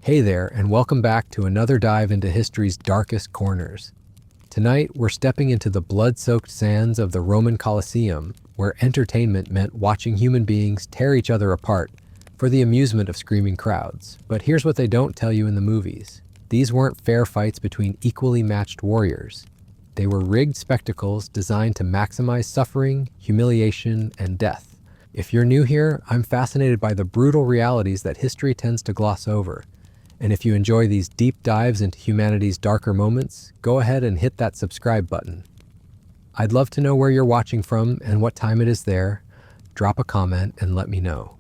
Hey there, and welcome back to another dive into history's darkest corners. Tonight, we're stepping into the blood-soaked sands of the Roman Colosseum, where entertainment meant watching human beings tear each other apart for the amusement of screaming crowds. But here's what they don't tell you in the movies. These weren't fair fights between equally matched warriors. They were rigged spectacles designed to maximize suffering, humiliation, and death. If you're new here, I'm fascinated by the brutal realities that history tends to gloss over. And if you enjoy these deep dives into humanity's darker moments, go ahead and hit that subscribe button. I'd love to know where you're watching from and what time it is there. Drop a comment and let me know.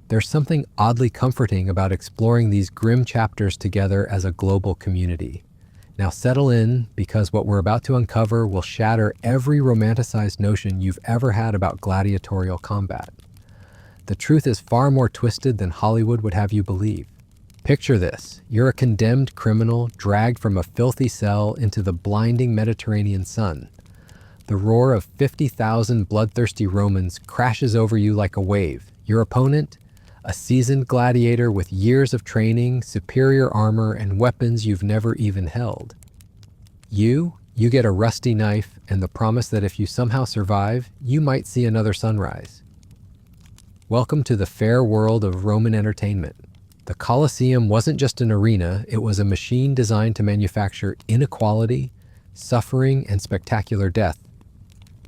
There's something oddly comforting about exploring these grim chapters together as a global community. Now settle in, because what we're about to uncover will shatter every romanticized notion you've ever had about gladiatorial combat. The truth is far more twisted than Hollywood would have you believe. Picture this. You're a condemned criminal dragged from a filthy cell into the blinding Mediterranean sun. The roar of 50,000 bloodthirsty Romans crashes over you like a wave. Your opponent? A seasoned gladiator with years of training, superior armor, and weapons you've never even held. You get a rusty knife and the promise that if you somehow survive, you might see another sunrise. Welcome to the fair world of Roman entertainment. The Colosseum wasn't just an arena, it was a machine designed to manufacture inequality, suffering, and spectacular death.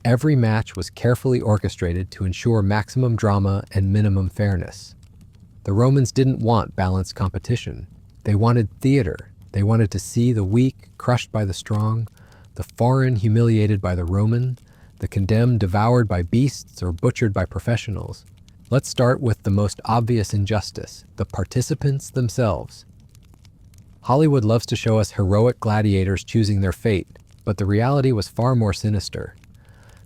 Every match was carefully orchestrated to ensure maximum drama and minimum fairness. The Romans didn't want balanced competition. They wanted theater. They wanted to see the weak crushed by the strong, the foreign humiliated by the Roman, the condemned devoured by beasts or butchered by professionals. Let's start with the most obvious injustice, the participants themselves. Hollywood loves to show us heroic gladiators choosing their fate, but the reality was far more sinister.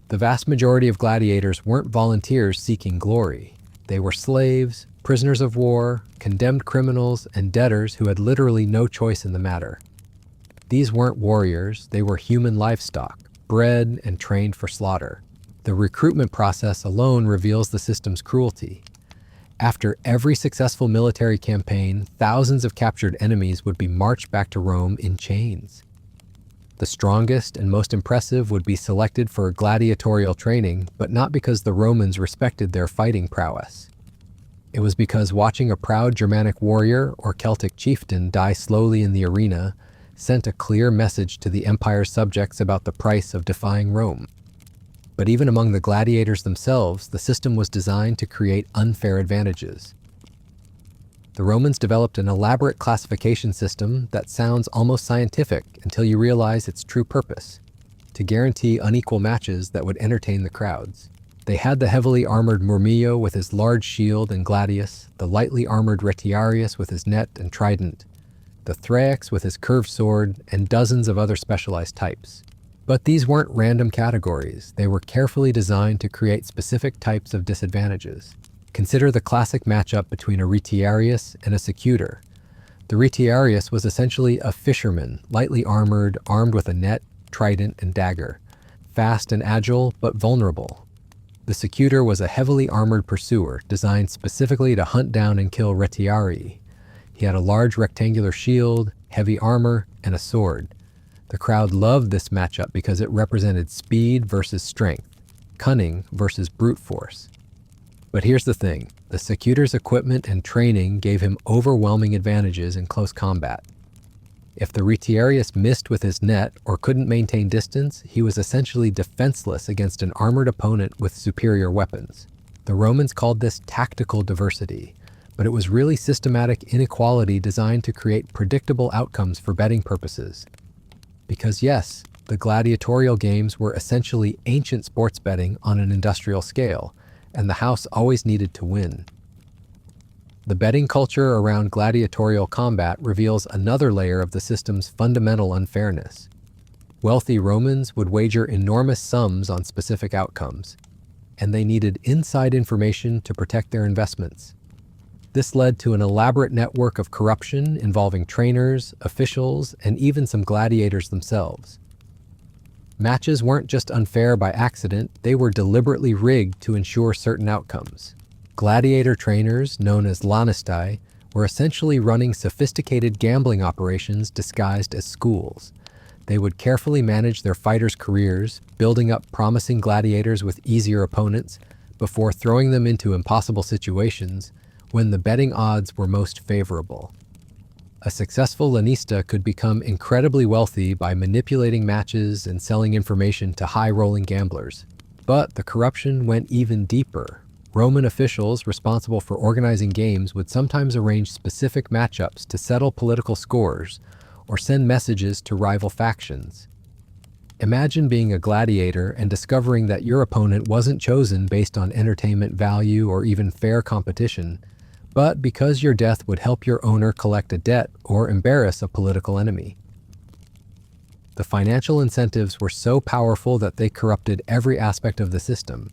The vast majority of gladiators weren't volunteers seeking glory. They were slaves, prisoners of war, condemned criminals, and debtors who had literally no choice in the matter. These weren't warriors, they were human livestock, bred and trained for slaughter. The recruitment process alone reveals the system's cruelty. After every successful military campaign, thousands of captured enemies would be marched back to Rome in chains. The strongest and most impressive would be selected for gladiatorial training, but not because the Romans respected their fighting prowess. It was because watching a proud Germanic warrior or Celtic chieftain die slowly in the arena sent a clear message to the empire's subjects about the price of defying Rome. But even among the gladiators themselves, the system was designed to create unfair advantages. The Romans developed an elaborate classification system that sounds almost scientific until you realize its true purpose: to guarantee unequal matches that would entertain the crowds. They had the heavily armored Murmillo with his large shield and gladius, the lightly armored Retiarius with his net and trident, the Thrax with his curved sword, and dozens of other specialized types. But these weren't random categories. They were carefully designed to create specific types of disadvantages. Consider the classic matchup between a Retiarius and a Secutor. The Retiarius was essentially a fisherman, lightly armored, armed with a net, trident, and dagger. Fast and agile, but vulnerable. The Secutor was a heavily armored pursuer, designed specifically to hunt down and kill Retiarii. He had a large rectangular shield, heavy armor, and a sword. The crowd loved this matchup because it represented speed versus strength, cunning versus brute force. But here's the thing, the Secutor's equipment and training gave him overwhelming advantages in close combat. If the Retiarius missed with his net or couldn't maintain distance, he was essentially defenseless against an armored opponent with superior weapons. The Romans called this tactical diversity, but it was really systematic inequality designed to create predictable outcomes for betting purposes. Because yes, the gladiatorial games were essentially ancient sports betting on an industrial scale, and the house always needed to win. The betting culture around gladiatorial combat reveals another layer of the system's fundamental unfairness. Wealthy Romans would wager enormous sums on specific outcomes, and they needed inside information to protect their investments. This led to an elaborate network of corruption involving trainers, officials, and even some gladiators themselves. Matches weren't just unfair by accident, they were deliberately rigged to ensure certain outcomes. Gladiator trainers, known as lanistai, were essentially running sophisticated gambling operations disguised as schools. They would carefully manage their fighters' careers, building up promising gladiators with easier opponents before throwing them into impossible situations when the betting odds were most favorable. A successful lanista could become incredibly wealthy by manipulating matches and selling information to high-rolling gamblers. But the corruption went even deeper. Roman officials responsible for organizing games would sometimes arrange specific matchups to settle political scores or send messages to rival factions. Imagine being a gladiator and discovering that your opponent wasn't chosen based on entertainment value or even fair competition, but because your death would help your owner collect a debt or embarrass a political enemy. The financial incentives were so powerful that they corrupted every aspect of the system.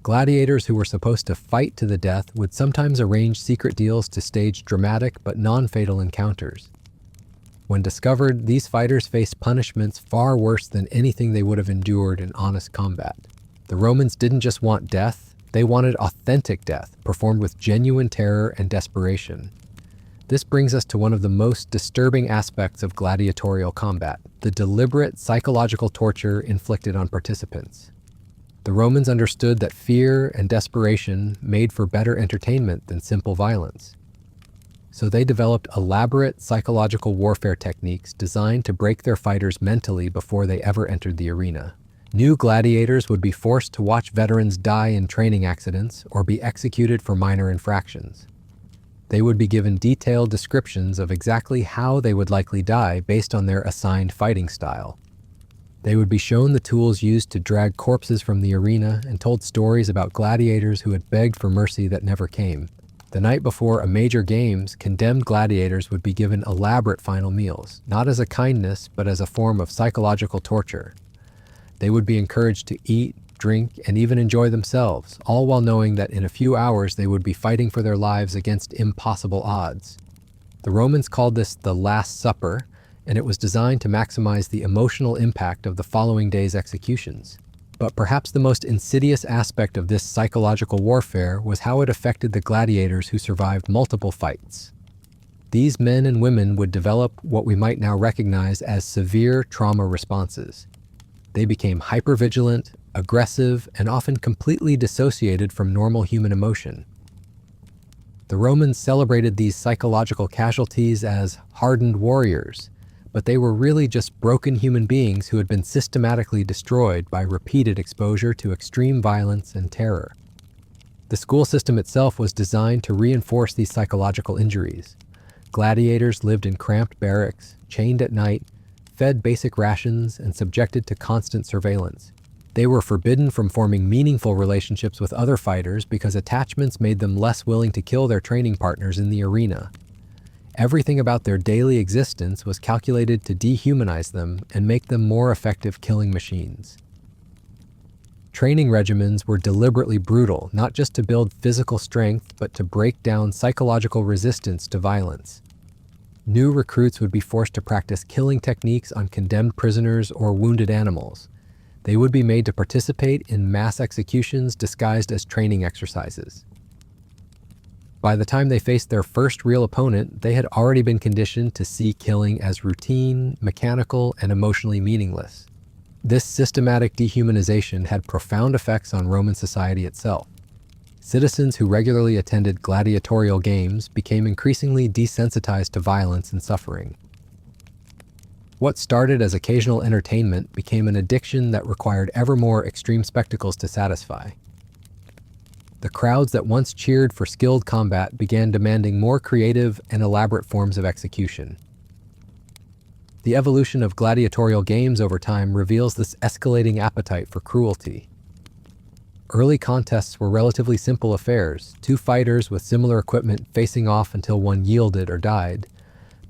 Gladiators who were supposed to fight to the death would sometimes arrange secret deals to stage dramatic but non-fatal encounters. When discovered, these fighters faced punishments far worse than anything they would have endured in honest combat. The Romans didn't just want death, they wanted authentic death, performed with genuine terror and desperation. This brings us to one of the most disturbing aspects of gladiatorial combat, the deliberate psychological torture inflicted on participants. The Romans understood that fear and desperation made for better entertainment than simple violence. So they developed elaborate psychological warfare techniques designed to break their fighters mentally before they ever entered the arena. New gladiators would be forced to watch veterans die in training accidents or be executed for minor infractions. They would be given detailed descriptions of exactly how they would likely die based on their assigned fighting style. They would be shown the tools used to drag corpses from the arena and told stories about gladiators who had begged for mercy that never came. The night before a major games, condemned gladiators would be given elaborate final meals, not as a kindness, but as a form of psychological torture. They would be encouraged to eat, drink, and even enjoy themselves, all while knowing that in a few hours they would be fighting for their lives against impossible odds. The Romans called this the Last Supper, and it was designed to maximize the emotional impact of the following day's executions. But perhaps the most insidious aspect of this psychological warfare was how it affected the gladiators who survived multiple fights. These men and women would develop what we might now recognize as severe trauma responses. They became hypervigilant, aggressive, and often completely dissociated from normal human emotion. The Romans celebrated these psychological casualties as hardened warriors, but they were really just broken human beings who had been systematically destroyed by repeated exposure to extreme violence and terror. The school system itself was designed to reinforce these psychological injuries. Gladiators lived in cramped barracks, chained at night, fed basic rations, and subjected to constant surveillance. They were forbidden from forming meaningful relationships with other fighters because attachments made them less willing to kill their training partners in the arena. Everything about their daily existence was calculated to dehumanize them and make them more effective killing machines. Training regimens were deliberately brutal, not just to build physical strength, but to break down psychological resistance to violence. New recruits would be forced to practice killing techniques on condemned prisoners or wounded animals. They would be made to participate in mass executions disguised as training exercises. By the time they faced their first real opponent, they had already been conditioned to see killing as routine, mechanical, and emotionally meaningless. This systematic dehumanization had profound effects on Roman society itself. Citizens who regularly attended gladiatorial games became increasingly desensitized to violence and suffering. What started as occasional entertainment became an addiction that required ever more extreme spectacles to satisfy. The crowds that once cheered for skilled combat began demanding more creative and elaborate forms of execution. The evolution of gladiatorial games over time reveals this escalating appetite for cruelty. Early contests were relatively simple affairs, two fighters with similar equipment facing off until one yielded or died.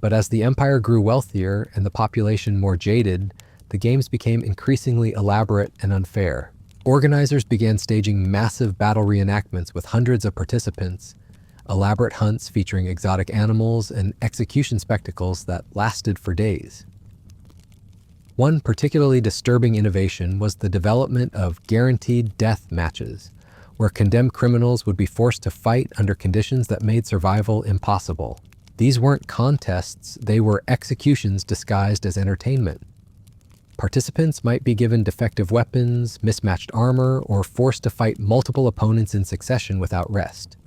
But as the empire grew wealthier and the population more jaded, the games became increasingly elaborate and unfair. Organizers began staging massive battle reenactments with hundreds of participants, elaborate hunts featuring exotic animals, and execution spectacles that lasted for days. One particularly disturbing innovation was the development of guaranteed death matches, where condemned criminals would be forced to fight under conditions that made survival impossible. These weren't contests, they were executions disguised as entertainment. Participants might be given defective weapons, mismatched armor, or forced to fight multiple opponents in succession without rest.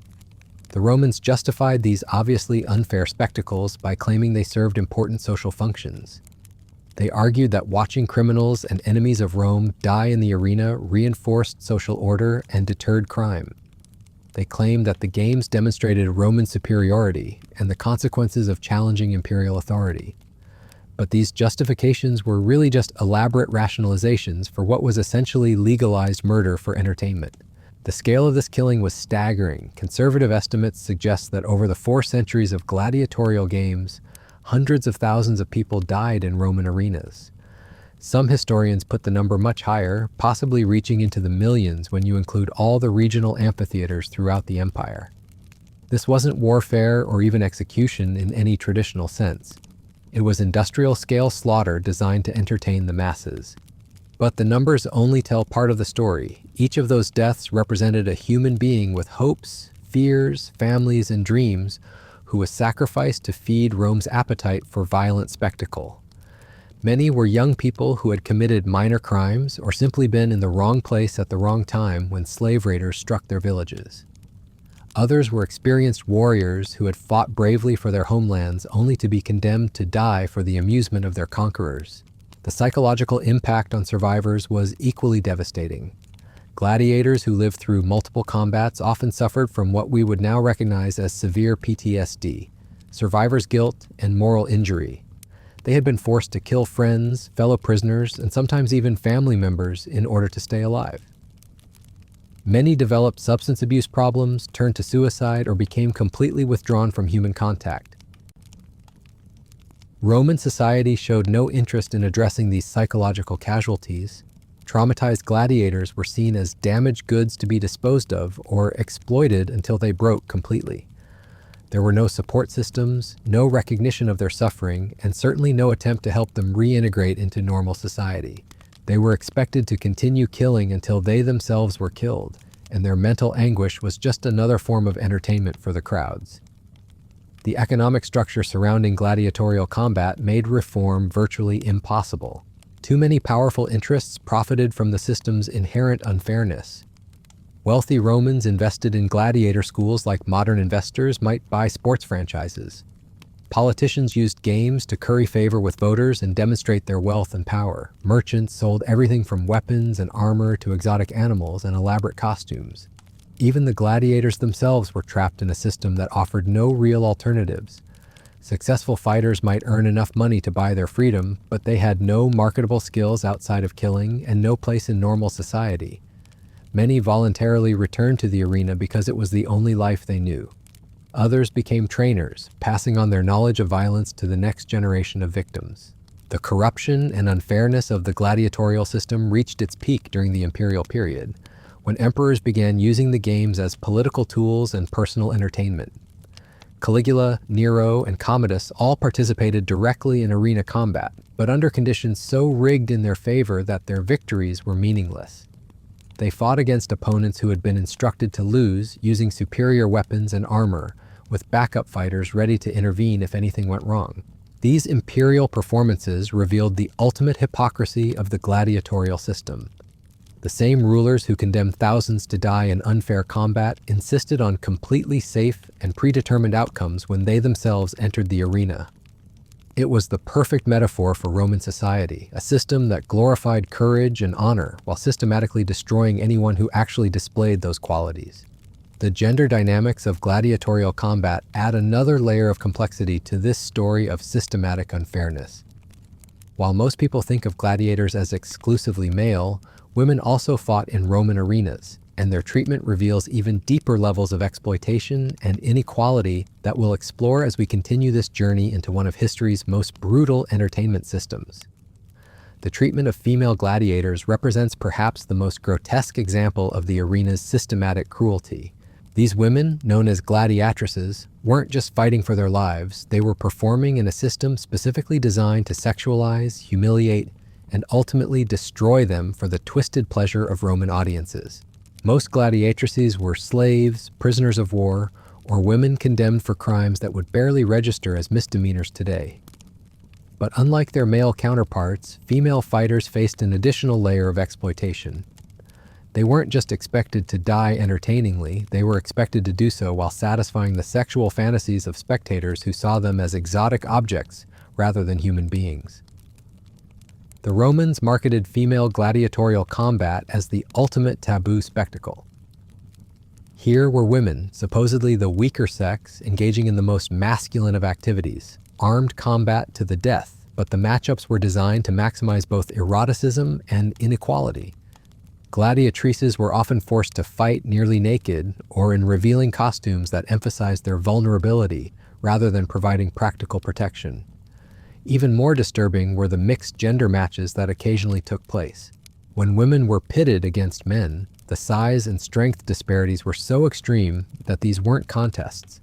The Romans justified these obviously unfair spectacles by claiming they served important social functions. They argued that watching criminals and enemies of Rome die in the arena reinforced social order and deterred crime. They claimed that the games demonstrated Roman superiority and the consequences of challenging imperial authority. But these justifications were really just elaborate rationalizations for what was essentially legalized murder for entertainment. The scale of this killing was staggering. Conservative estimates suggest that over the 4 centuries of gladiatorial games, hundreds of thousands of people died in Roman arenas. Some historians put the number much higher, possibly reaching into the millions when you include all the regional amphitheaters throughout the empire. This wasn't warfare or even execution in any traditional sense. It was industrial-scale slaughter designed to entertain the masses. But the numbers only tell part of the story. Each of those deaths represented a human being with hopes, fears, families, and dreams who was sacrificed to feed Rome's appetite for violent spectacle. Many were young people who had committed minor crimes or simply been in the wrong place at the wrong time when slave raiders struck their villages. Others were experienced warriors who had fought bravely for their homelands only to be condemned to die for the amusement of their conquerors. The psychological impact on survivors was equally devastating. Gladiators who lived through multiple combats often suffered from what we would now recognize as severe PTSD, survivor's guilt, and moral injury. They had been forced to kill friends, fellow prisoners, and sometimes even family members in order to stay alive. Many developed substance abuse problems, turned to suicide, or became completely withdrawn from human contact. Roman society showed no interest in addressing these psychological casualties. Traumatized gladiators were seen as damaged goods to be disposed of or exploited until they broke completely. There were no support systems, no recognition of their suffering, and certainly no attempt to help them reintegrate into normal society. They were expected to continue killing until they themselves were killed, and their mental anguish was just another form of entertainment for the crowds. The economic structure surrounding gladiatorial combat made reform virtually impossible. Too many powerful interests profited from the system's inherent unfairness. Wealthy Romans invested in gladiator schools like modern investors might buy sports franchises. Politicians used games to curry favor with voters and demonstrate their wealth and power. Merchants sold everything from weapons and armor to exotic animals and elaborate costumes. Even the gladiators themselves were trapped in a system that offered no real alternatives. Successful fighters might earn enough money to buy their freedom, but they had no marketable skills outside of killing and no place in normal society. Many voluntarily returned to the arena because it was the only life they knew. Others became trainers, passing on their knowledge of violence to the next generation of victims. The corruption and unfairness of the gladiatorial system reached its peak during the Imperial period, when emperors began using the games as political tools and personal entertainment. Caligula, Nero, and Commodus all participated directly in arena combat, but under conditions so rigged in their favor that their victories were meaningless. They fought against opponents who had been instructed to lose, using superior weapons and armor, with backup fighters ready to intervene if anything went wrong. These imperial performances revealed the ultimate hypocrisy of the gladiatorial system. The same rulers who condemned thousands to die in unfair combat insisted on completely safe and predetermined outcomes when they themselves entered the arena. It was the perfect metaphor for Roman society, a system that glorified courage and honor while systematically destroying anyone who actually displayed those qualities. The gender dynamics of gladiatorial combat add another layer of complexity to this story of systematic unfairness. While most people think of gladiators as exclusively male, women also fought in Roman arenas, and their treatment reveals even deeper levels of exploitation and inequality that we'll explore as we continue this journey into one of history's most brutal entertainment systems. The treatment of female gladiators represents perhaps the most grotesque example of the arena's systematic cruelty. These women, known as gladiatresses, weren't just fighting for their lives, they were performing in a system specifically designed to sexualize, humiliate, and ultimately destroy them for the twisted pleasure of Roman audiences. Most gladiatrices were slaves, prisoners of war, or women condemned for crimes that would barely register as misdemeanors today. But unlike their male counterparts, female fighters faced an additional layer of exploitation. They weren't just expected to die entertainingly, they were expected to do so while satisfying the sexual fantasies of spectators who saw them as exotic objects rather than human beings. The Romans marketed female gladiatorial combat as the ultimate taboo spectacle. Here were women, supposedly the weaker sex, engaging in the most masculine of activities, armed combat to the death, but the matchups were designed to maximize both eroticism and inequality. Gladiatrices were often forced to fight nearly naked or in revealing costumes that emphasized their vulnerability rather than providing practical protection. Even more disturbing were the mixed gender matches that occasionally took place. When women were pitted against men, the size and strength disparities were so extreme that these weren't contests.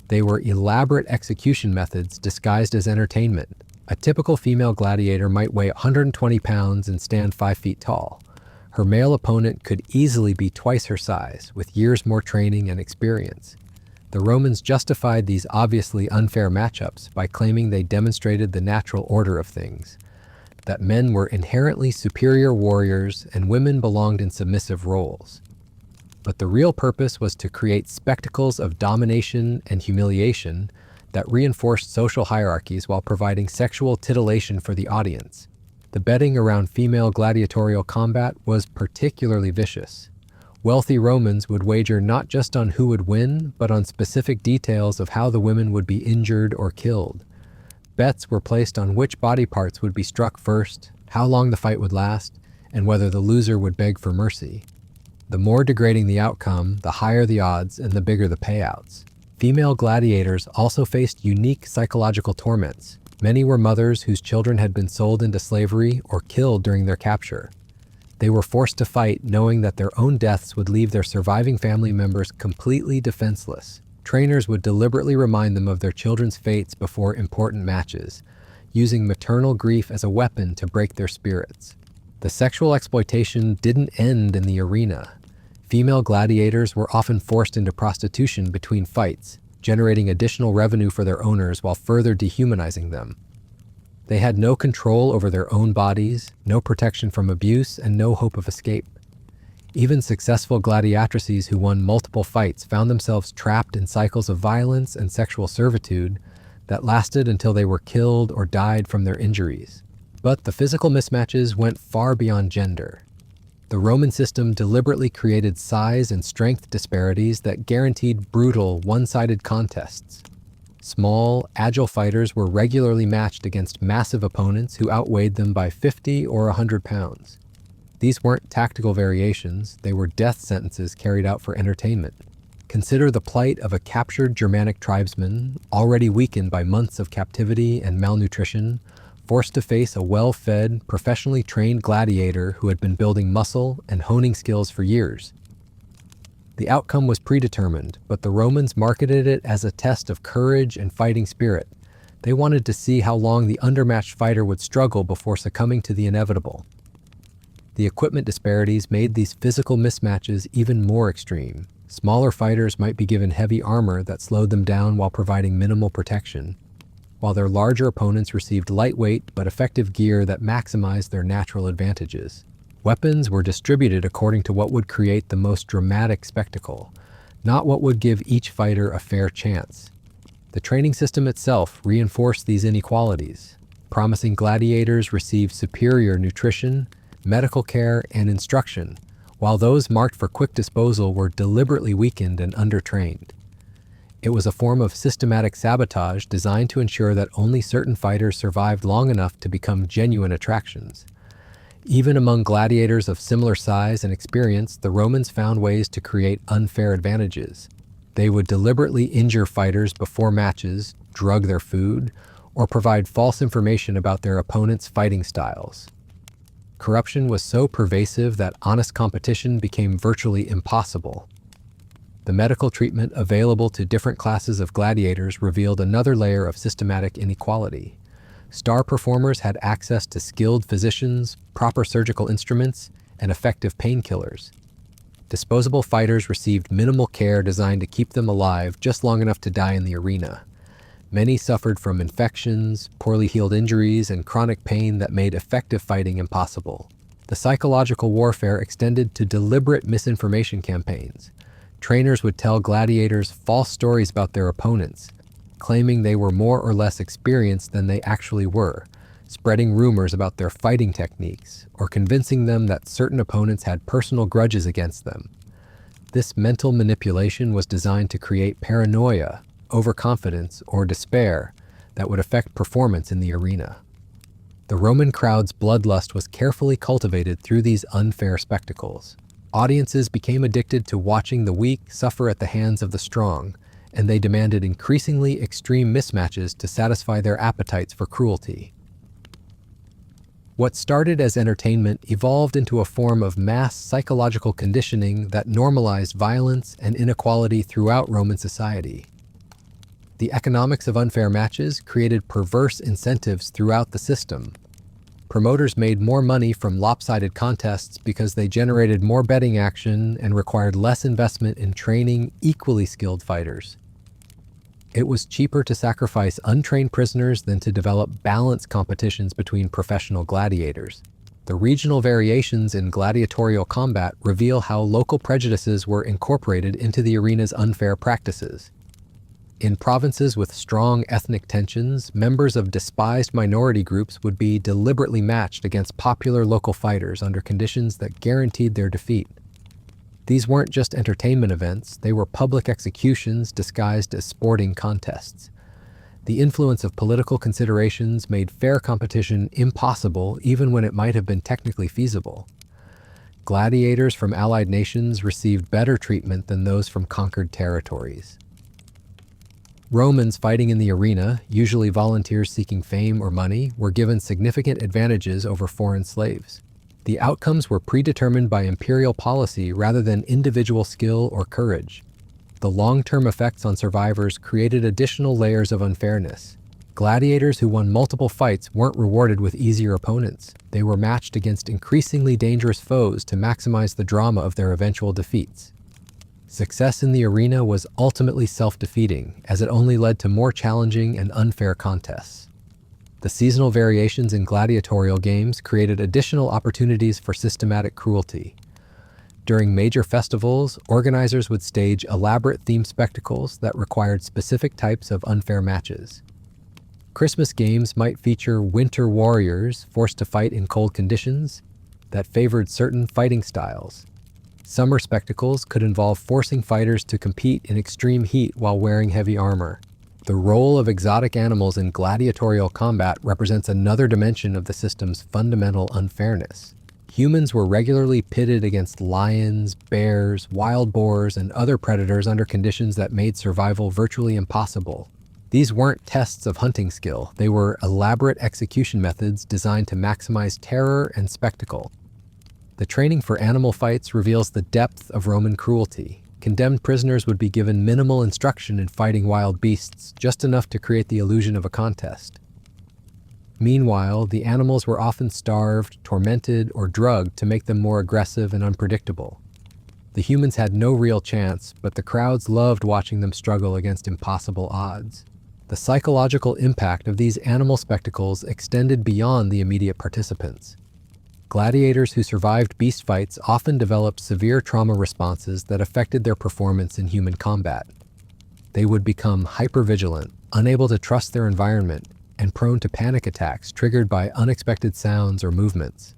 They were elaborate execution methods disguised as entertainment. A typical female gladiator might weigh 120 pounds and stand 5 feet tall. Her male opponent could easily be twice her size, with years more training and experience. The Romans justified these obviously unfair matchups by claiming they demonstrated the natural order of things, that men were inherently superior warriors and women belonged in submissive roles. But the real purpose was to create spectacles of domination and humiliation that reinforced social hierarchies while providing sexual titillation for the audience. The betting around female gladiatorial combat was particularly vicious. Wealthy Romans would wager not just on who would win, but on specific details of how the women would be injured or killed. Bets were placed on which body parts would be struck first, how long the fight would last, and whether the loser would beg for mercy. The more degrading the outcome, the higher the odds and the bigger the payouts. Female gladiators also faced unique psychological torments. Many were mothers whose children had been sold into slavery or killed during their capture. They were forced to fight knowing that their own deaths would leave their surviving family members completely defenseless. Trainers would deliberately remind them of their children's fates before important matches, using maternal grief as a weapon to break their spirits. The sexual exploitation didn't end in the arena. Female gladiators were often forced into prostitution between fights, generating additional revenue for their owners while further dehumanizing them. They had no control over their own bodies, no protection from abuse, and no hope of escape. Even successful gladiatrices who won multiple fights found themselves trapped in cycles of violence and sexual servitude that lasted until they were killed or died from their injuries. But the physical mismatches went far beyond gender. The Roman system deliberately created size and strength disparities that guaranteed brutal, one-sided contests. Small, agile fighters were regularly matched against massive opponents who outweighed them by 50 or 100 pounds. These weren't tactical variations, they were death sentences carried out for entertainment. Consider the plight of a captured Germanic tribesman, already weakened by months of captivity and malnutrition, forced to face a well-fed, professionally trained gladiator who had been building muscle and honing skills for years. The outcome was predetermined, but the Romans marketed it as a test of courage and fighting spirit. They wanted to see how long the undermatched fighter would struggle before succumbing to the inevitable. The equipment disparities made these physical mismatches even more extreme. Smaller fighters might be given heavy armor that slowed them down while providing minimal protection, while their larger opponents received lightweight but effective gear that maximized their natural advantages. Weapons were distributed according to what would create the most dramatic spectacle, not what would give each fighter a fair chance. The training system itself reinforced these inequalities. Promising gladiators received superior nutrition, medical care, and instruction, while those marked for quick disposal were deliberately weakened and undertrained. It was a form of systematic sabotage designed to ensure that only certain fighters survived long enough to become genuine attractions. Even among gladiators of similar size and experience, the Romans found ways to create unfair advantages. They would deliberately injure fighters before matches, drug their food, or provide false information about their opponents' fighting styles. Corruption was so pervasive that honest competition became virtually impossible. The medical treatment available to different classes of gladiators revealed another layer of systematic inequality. Star performers had access to skilled physicians, proper surgical instruments, and effective painkillers. Disposable fighters received minimal care designed to keep them alive just long enough to die in the arena. Many suffered from infections, poorly healed injuries, and chronic pain that made effective fighting impossible. The psychological warfare extended to deliberate misinformation campaigns. Trainers would tell gladiators false stories about their opponents, claiming they were more or less experienced than they actually were, spreading rumors about their fighting techniques, or convincing them that certain opponents had personal grudges against them. This mental manipulation was designed to create paranoia, overconfidence, or despair that would affect performance in the arena. The Roman crowd's bloodlust was carefully cultivated through these unfair spectacles. Audiences became addicted to watching the weak suffer at the hands of the strong, and they demanded increasingly extreme mismatches to satisfy their appetites for cruelty. What started as entertainment evolved into a form of mass psychological conditioning that normalized violence and inequality throughout Roman society. The economics of unfair matches created perverse incentives throughout the system. Promoters made more money from lopsided contests because they generated more betting action and required less investment in training equally skilled fighters. It was cheaper to sacrifice untrained prisoners than to develop balanced competitions between professional gladiators. The regional variations in gladiatorial combat reveal how local prejudices were incorporated into the arena's unfair practices. In provinces with strong ethnic tensions, members of despised minority groups would be deliberately matched against popular local fighters under conditions that guaranteed their defeat. These weren't just entertainment events, they were public executions disguised as sporting contests. The influence of political considerations made fair competition impossible even when it might have been technically feasible. Gladiators from allied nations received better treatment than those from conquered territories. Romans fighting in the arena, usually volunteers seeking fame or money, were given significant advantages over foreign slaves. The outcomes were predetermined by imperial policy rather than individual skill or courage. The long-term effects on survivors created additional layers of unfairness. Gladiators who won multiple fights weren't rewarded with easier opponents. They were matched against increasingly dangerous foes to maximize the drama of their eventual defeats. Success in the arena was ultimately self-defeating, as it only led to more challenging and unfair contests. The seasonal variations in gladiatorial games created additional opportunities for systematic cruelty. During major festivals, organizers would stage elaborate themed spectacles that required specific types of unfair matches. Christmas games might feature winter warriors forced to fight in cold conditions that favored certain fighting styles. Summer spectacles could involve forcing fighters to compete in extreme heat while wearing heavy armor. The role of exotic animals in gladiatorial combat represents another dimension of the system's fundamental unfairness. Humans were regularly pitted against lions, bears, wild boars, and other predators under conditions that made survival virtually impossible. These weren't tests of hunting skill, they were elaborate execution methods designed to maximize terror and spectacle. The training for animal fights reveals the depth of Roman cruelty. Condemned prisoners would be given minimal instruction in fighting wild beasts, just enough to create the illusion of a contest. Meanwhile, the animals were often starved, tormented, or drugged to make them more aggressive and unpredictable. The humans had no real chance, but the crowds loved watching them struggle against impossible odds. The psychological impact of these animal spectacles extended beyond the immediate participants. Gladiators who survived beast fights often developed severe trauma responses that affected their performance in human combat. They would become hypervigilant, unable to trust their environment, and prone to panic attacks triggered by unexpected sounds or movements.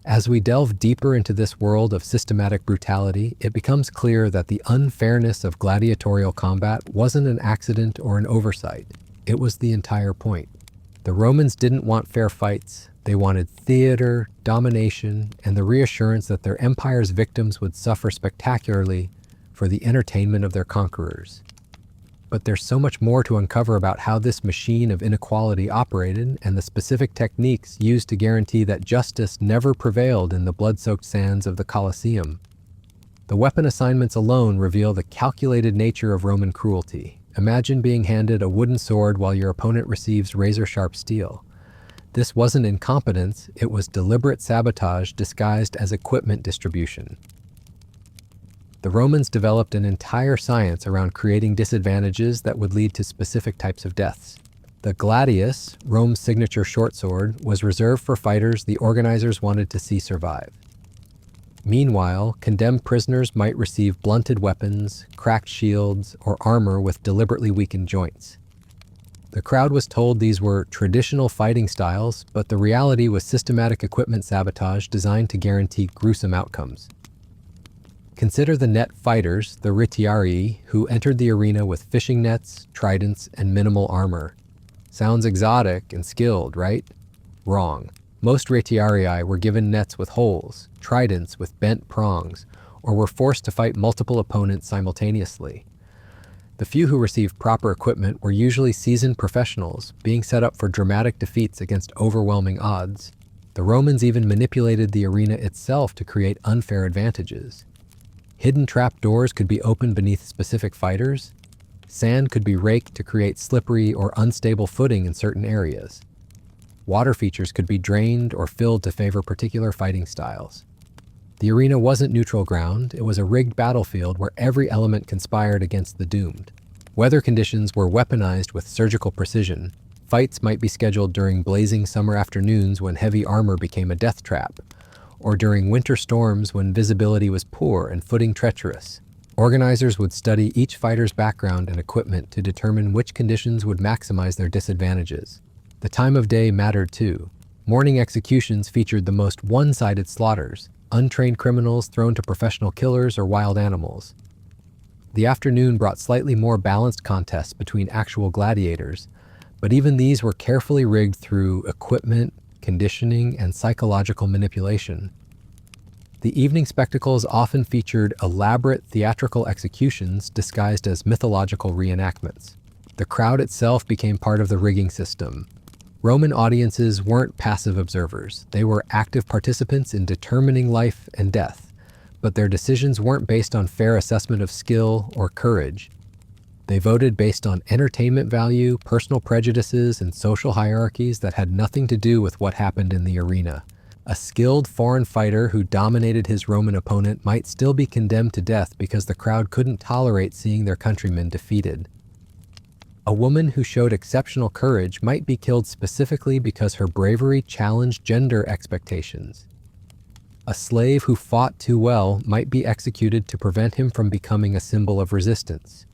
As we delve deeper into this world of systematic brutality, it becomes clear that the unfairness of gladiatorial combat wasn't an accident or an oversight. It was the entire point. The Romans didn't want fair fights. They wanted theater, domination, and the reassurance that their empire's victims would suffer spectacularly for the entertainment of their conquerors. But there's so much more to uncover about how this machine of inequality operated and the specific techniques used to guarantee that justice never prevailed in the blood-soaked sands of the Colosseum. The weapon assignments alone reveal the calculated nature of Roman cruelty. Imagine being handed a wooden sword while your opponent receives razor-sharp steel. This wasn't incompetence, it was deliberate sabotage disguised as equipment distribution. The Romans developed an entire science around creating disadvantages that would lead to specific types of deaths. The gladius, Rome's signature short sword, was reserved for fighters the organizers wanted to see survive. Meanwhile, condemned prisoners might receive blunted weapons, cracked shields, or armor with deliberately weakened joints. The crowd was told these were traditional fighting styles, but the reality was systematic equipment sabotage designed to guarantee gruesome outcomes. Consider the net fighters, the retiarii, who entered the arena with fishing nets, tridents, and minimal armor. Sounds exotic and skilled, right? Wrong. Most retiarii were given nets with holes, tridents with bent prongs, or were forced to fight multiple opponents simultaneously. The few who received proper equipment were usually seasoned professionals, being set up for dramatic defeats against overwhelming odds. The Romans even manipulated the arena itself to create unfair advantages. Hidden trap doors could be opened beneath specific fighters. Sand could be raked to create slippery or unstable footing in certain areas. Water features could be drained or filled to favor particular fighting styles. The arena wasn't neutral ground, it was a rigged battlefield where every element conspired against the doomed. Weather conditions were weaponized with surgical precision. Fights might be scheduled during blazing summer afternoons when heavy armor became a death trap, or during winter storms when visibility was poor and footing treacherous. Organizers would study each fighter's background and equipment to determine which conditions would maximize their disadvantages. The time of day mattered too. Morning executions featured the most one-sided slaughters, untrained criminals thrown to professional killers or wild animals. The afternoon brought slightly more balanced contests between actual gladiators, but even these were carefully rigged through equipment, conditioning, and psychological manipulation. The evening spectacles often featured elaborate theatrical executions disguised as mythological reenactments. The crowd itself became part of the rigging system. Roman audiences weren't passive observers. They were active participants in determining life and death, but their decisions weren't based on fair assessment of skill or courage. They voted based on entertainment value, personal prejudices, and social hierarchies that had nothing to do with what happened in the arena. A skilled foreign fighter who dominated his Roman opponent might still be condemned to death because the crowd couldn't tolerate seeing their countrymen defeated. A woman who showed exceptional courage might be killed specifically because her bravery challenged gender expectations. A slave who fought too well might be executed to prevent him from becoming a symbol of resistance.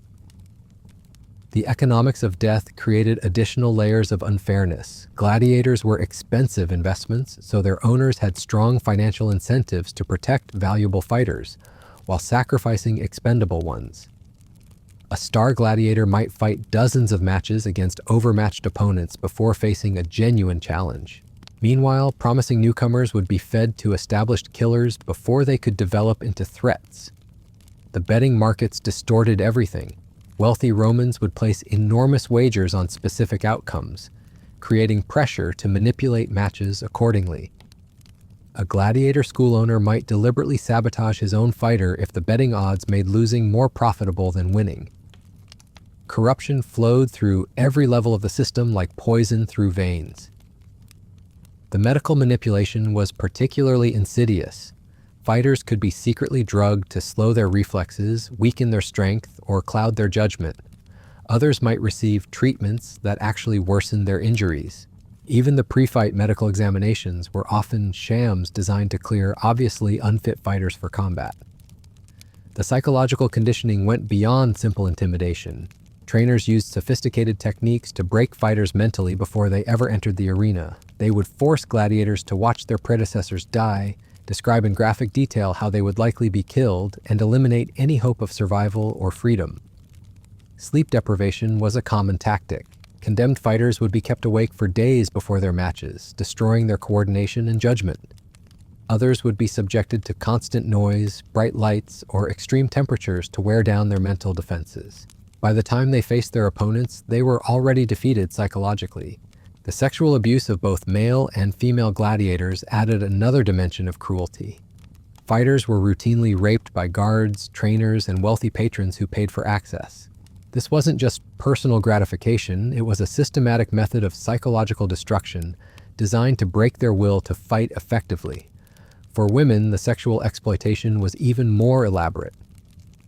The economics of death created additional layers of unfairness. Gladiators were expensive investments, so their owners had strong financial incentives to protect valuable fighters, while sacrificing expendable ones. A star gladiator might fight dozens of matches against overmatched opponents before facing a genuine challenge. Meanwhile, promising newcomers would be fed to established killers before they could develop into threats. The betting markets distorted everything. Wealthy Romans would place enormous wagers on specific outcomes, creating pressure to manipulate matches accordingly. A gladiator school owner might deliberately sabotage his own fighter if the betting odds made losing more profitable than winning. Corruption flowed through every level of the system like poison through veins. The medical manipulation was particularly insidious. Fighters could be secretly drugged to slow their reflexes, weaken their strength, or cloud their judgment. Others might receive treatments that actually worsened their injuries. Even the pre-fight medical examinations were often shams designed to clear obviously unfit fighters for combat. The psychological conditioning went beyond simple intimidation. Trainers used sophisticated techniques to break fighters mentally before they ever entered the arena. They would force gladiators to watch their predecessors die, describe in graphic detail how they would likely be killed, and eliminate any hope of survival or freedom. Sleep deprivation was a common tactic. Condemned fighters would be kept awake for days before their matches, destroying their coordination and judgment. Others would be subjected to constant noise, bright lights, or extreme temperatures to wear down their mental defenses. By the time they faced their opponents, they were already defeated psychologically. The sexual abuse of both male and female gladiators added another dimension of cruelty. Fighters were routinely raped by guards, trainers, and wealthy patrons who paid for access. This wasn't just personal gratification, it was a systematic method of psychological destruction designed to break their will to fight effectively. For women, the sexual exploitation was even more elaborate.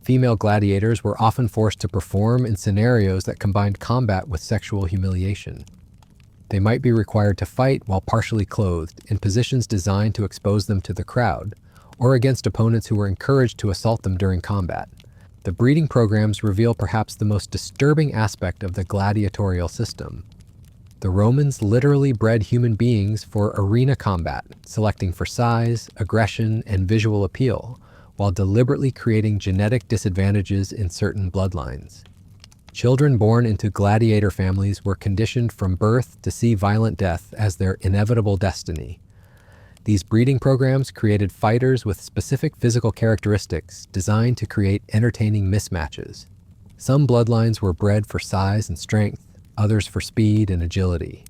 Female gladiators were often forced to perform in scenarios that combined combat with sexual humiliation. They might be required to fight while partially clothed in positions designed to expose them to the crowd, or against opponents who were encouraged to assault them during combat. The breeding programs reveal perhaps the most disturbing aspect of the gladiatorial system. The Romans literally bred human beings for arena combat, selecting for size, aggression, and visual appeal, while deliberately creating genetic disadvantages in certain bloodlines. Children born into gladiator families were conditioned from birth to see violent death as their inevitable destiny. These breeding programs created fighters with specific physical characteristics designed to create entertaining mismatches. Some bloodlines were bred for size and strength, others for speed and agility.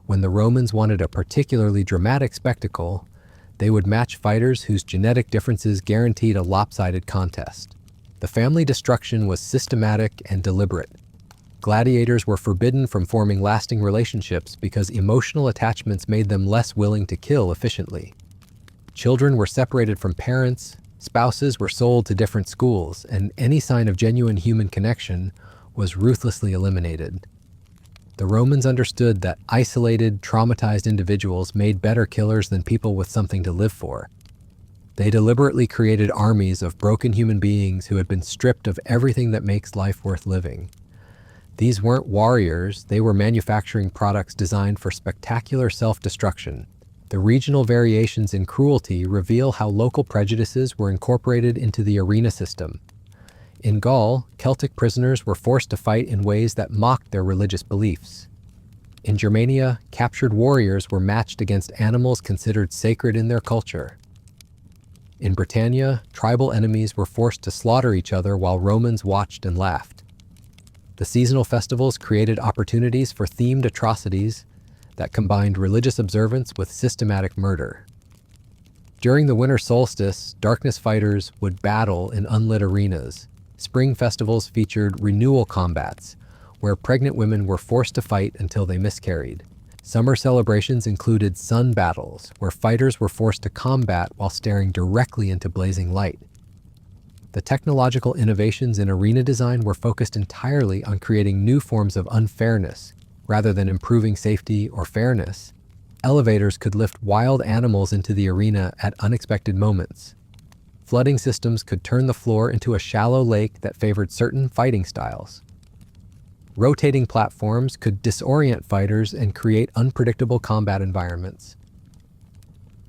When the Romans wanted a particularly dramatic spectacle, they would match fighters whose genetic differences guaranteed a lopsided contest. The family destruction was systematic and deliberate. Gladiators were forbidden from forming lasting relationships because emotional attachments made them less willing to kill efficiently. Children were separated from parents, spouses were sold to different schools, and any sign of genuine human connection was ruthlessly eliminated. The Romans understood that isolated, traumatized individuals made better killers than people with something to live for. They deliberately created armies of broken human beings who had been stripped of everything that makes life worth living. These weren't warriors, they were manufacturing products designed for spectacular self-destruction. The regional variations in cruelty reveal how local prejudices were incorporated into the arena system. In Gaul, Celtic prisoners were forced to fight in ways that mocked their religious beliefs. In Germania, captured warriors were matched against animals considered sacred in their culture. In Britannia, tribal enemies were forced to slaughter each other while Romans watched and laughed. The seasonal festivals created opportunities for themed atrocities that combined religious observance with systematic murder. During the winter solstice, darkness fighters would battle in unlit arenas. Spring festivals featured renewal combats, where pregnant women were forced to fight until they miscarried. Summer celebrations included sun battles, where fighters were forced to combat while staring directly into blazing light. The technological innovations in arena design were focused entirely on creating new forms of unfairness, rather than improving safety or fairness. Elevators could lift wild animals into the arena at unexpected moments. Flooding systems could turn the floor into a shallow lake that favored certain fighting styles. Rotating platforms could disorient fighters and create unpredictable combat environments.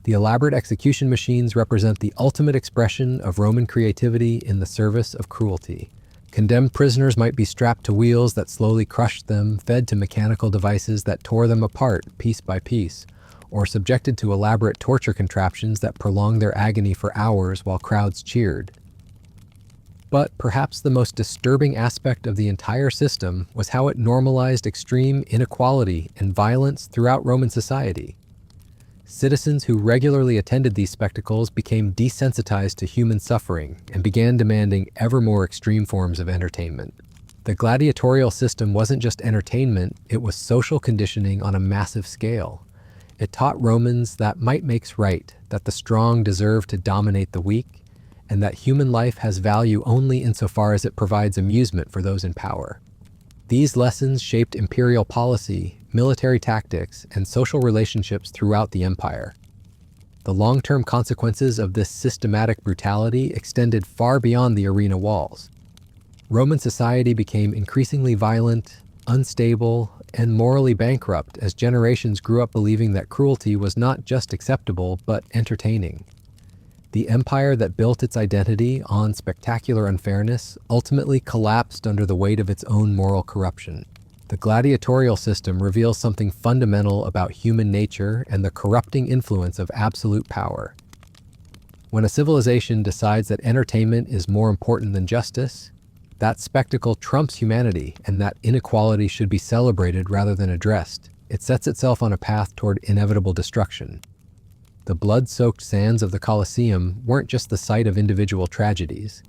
The elaborate execution machines represent the ultimate expression of Roman creativity in the service of cruelty. Condemned prisoners might be strapped to wheels that slowly crushed them, fed to mechanical devices that tore them apart piece by piece, or subjected to elaborate torture contraptions that prolonged their agony for hours while crowds cheered. But perhaps the most disturbing aspect of the entire system was how it normalized extreme inequality and violence throughout Roman society. Citizens who regularly attended these spectacles became desensitized to human suffering and began demanding ever more extreme forms of entertainment. The gladiatorial system wasn't just entertainment, it was social conditioning on a massive scale. It taught Romans that might makes right, that the strong deserve to dominate the weak, and that human life has value only insofar as it provides amusement for those in power. These lessons shaped imperial policy, military tactics, and social relationships throughout the empire. The long-term consequences of this systematic brutality extended far beyond the arena walls. Roman society became increasingly violent, unstable, and morally bankrupt as generations grew up believing that cruelty was not just acceptable, but entertaining. The empire that built its identity on spectacular unfairness ultimately collapsed under the weight of its own moral corruption. The gladiatorial system reveals something fundamental about human nature and the corrupting influence of absolute power. When a civilization decides that entertainment is more important than justice, that spectacle trumps humanity, and that inequality should be celebrated rather than addressed. It sets itself on a path toward inevitable destruction. The blood-soaked sands of the Colosseum weren't just the site of individual tragedies.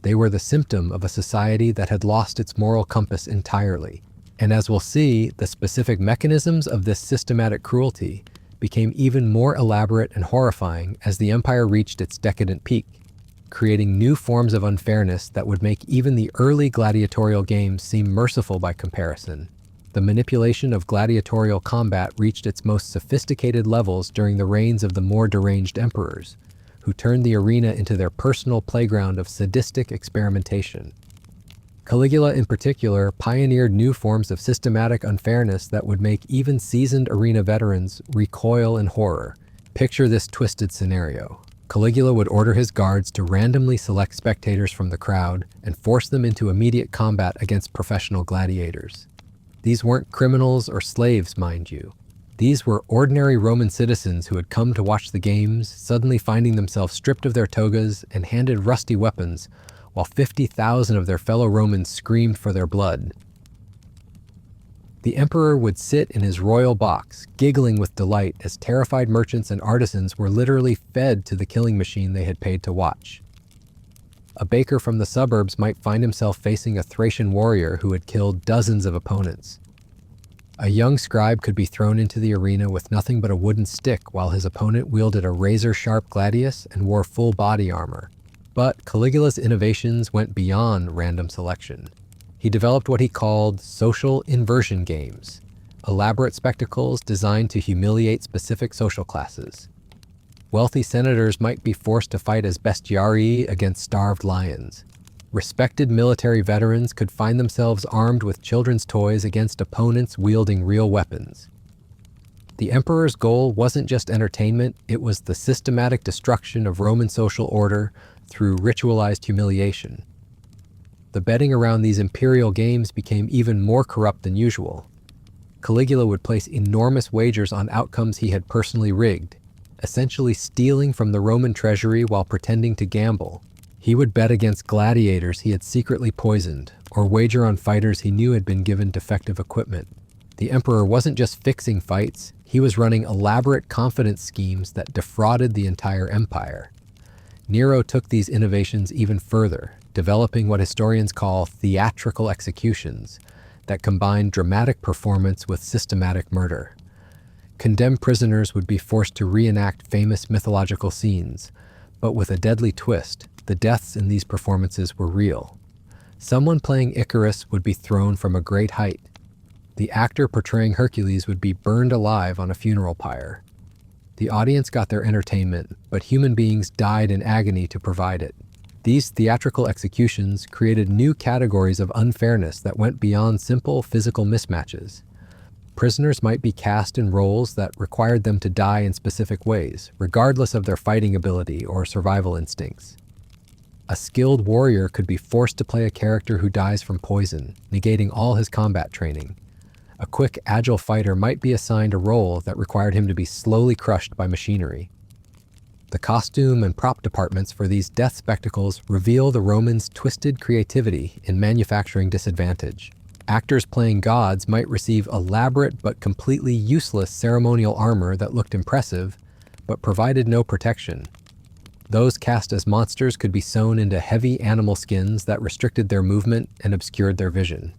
They were the symptom of a society that had lost its moral compass entirely. And as we'll see, the specific mechanisms of this systematic cruelty became even more elaborate and horrifying as the empire reached its decadent peak. creating new forms of unfairness that would make even the early gladiatorial games seem merciful by comparison. The manipulation of gladiatorial combat reached its most sophisticated levels during the reigns of the more deranged emperors, who turned the arena into their personal playground of sadistic experimentation. Caligula, in particular, pioneered new forms of systematic unfairness that would make even seasoned arena veterans recoil in horror. Picture this twisted scenario. Caligula would order his guards to randomly select spectators from the crowd and force them into immediate combat against professional gladiators. These weren't criminals or slaves, mind you. These were ordinary Roman citizens who had come to watch the games, suddenly finding themselves stripped of their togas and handed rusty weapons, while 50,000 of their fellow Romans screamed for their blood. The emperor would sit in his royal box, giggling with delight as terrified merchants and artisans were literally fed to the killing machine they had paid to watch. A baker from the suburbs might find himself facing a Thracian warrior who had killed dozens of opponents. A young scribe could be thrown into the arena with nothing but a wooden stick while his opponent wielded a razor-sharp gladius and wore full body armor. But Caligula's innovations went beyond random selection. He developed what he called social inversion games, elaborate spectacles designed to humiliate specific social classes. Wealthy senators might be forced to fight as bestiarii against starved lions. Respected military veterans could find themselves armed with children's toys against opponents wielding real weapons. The emperor's goal wasn't just entertainment, it was the systematic destruction of Roman social order through ritualized humiliation. The betting around these imperial games became even more corrupt than usual. Caligula would place enormous wagers on outcomes he had personally rigged, essentially stealing from the Roman treasury while pretending to gamble. He would bet against gladiators he had secretly poisoned, or wager on fighters he knew had been given defective equipment. The emperor wasn't just fixing fights, he was running elaborate confidence schemes that defrauded the entire empire. Nero took these innovations even further, developing what historians call theatrical executions that combined dramatic performance with systematic murder. Condemned prisoners would be forced to reenact famous mythological scenes, but with a deadly twist, the deaths in these performances were real. Someone playing Icarus would be thrown from a great height. The actor portraying Hercules would be burned alive on a funeral pyre. The audience got their entertainment, but human beings died in agony to provide it. These theatrical executions created new categories of unfairness that went beyond simple physical mismatches. Prisoners might be cast in roles that required them to die in specific ways, regardless of their fighting ability or survival instincts. A skilled warrior could be forced to play a character who dies from poison, negating all his combat training. A quick, agile fighter might be assigned a role that required him to be slowly crushed by machinery. The costume and prop departments for these death spectacles reveal the Romans' twisted creativity in manufacturing disadvantage. Actors playing gods might receive elaborate but completely useless ceremonial armor that looked impressive, but provided no protection. Those cast as monsters could be sewn into heavy animal skins that restricted their movement and obscured their vision.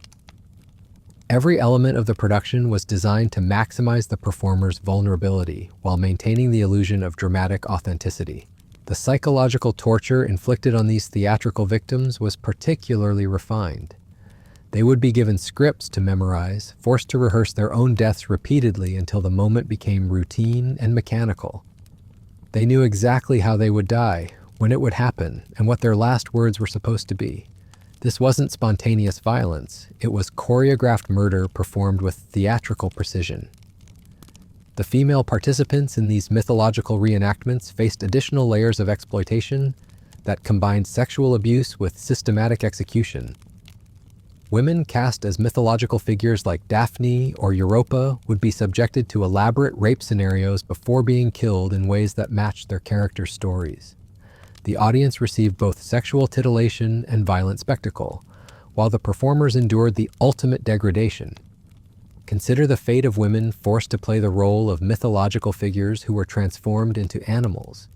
Every element of the production was designed to maximize the performer's vulnerability while maintaining the illusion of dramatic authenticity. The psychological torture inflicted on these theatrical victims was particularly refined. They would be given scripts to memorize, forced to rehearse their own deaths repeatedly until the moment became routine and mechanical. They knew exactly how they would die, when it would happen, and what their last words were supposed to be. This wasn't spontaneous violence, it was choreographed murder performed with theatrical precision. The female participants in these mythological reenactments faced additional layers of exploitation that combined sexual abuse with systematic execution. Women cast as mythological figures like Daphne or Europa would be subjected to elaborate rape scenarios before being killed in ways that matched their characters' stories. The audience received both sexual titillation and violent spectacle, while the performers endured the ultimate degradation. Consider the fate of women forced to play the role of mythological figures who were transformed into animals.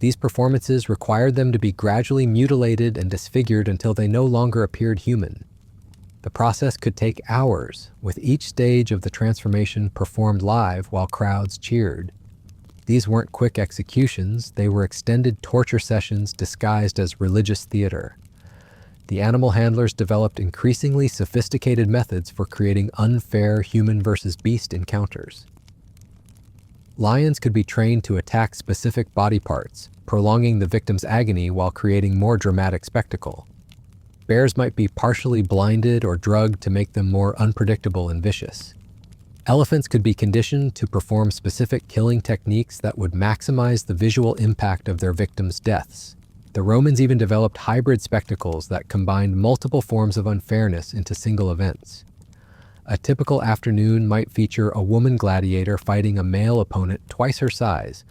These performances required them to be gradually mutilated and disfigured until they no longer appeared human. The process could take hours, with each stage of the transformation performed live while crowds cheered. These weren't quick executions, they were extended torture sessions disguised as religious theater. The animal handlers developed increasingly sophisticated methods for creating unfair human versus beast encounters. Lions could be trained to attack specific body parts, prolonging the victim's agony while creating more dramatic spectacle. Bears might be partially blinded or drugged to make them more unpredictable and vicious. Elephants could be conditioned to perform specific killing techniques that would maximize the visual impact of their victims' deaths. The Romans even developed hybrid spectacles that combined multiple forms of unfairness into single events. A typical afternoon might feature a woman gladiator fighting a male opponent twice her size,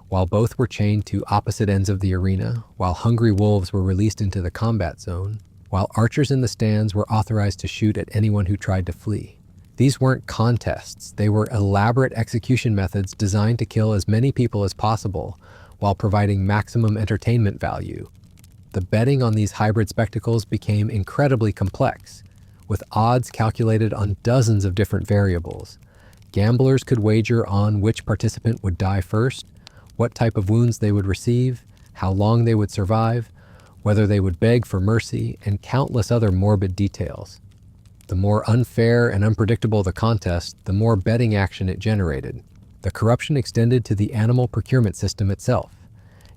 while both were chained to opposite ends of the arena, while hungry wolves were released into the combat zone, while archers in the stands were authorized to shoot at anyone who tried to flee. These weren't contests, they were elaborate execution methods designed to kill as many people as possible while providing maximum entertainment value. The betting on these hybrid spectacles became incredibly complex, with odds calculated on dozens of different variables. Gamblers could wager on which participant would die first, what type of wounds they would receive, how long they would survive, whether they would beg for mercy, and countless other morbid details. The more unfair and unpredictable the contest, the more betting action it generated. The corruption extended to the animal procurement system itself.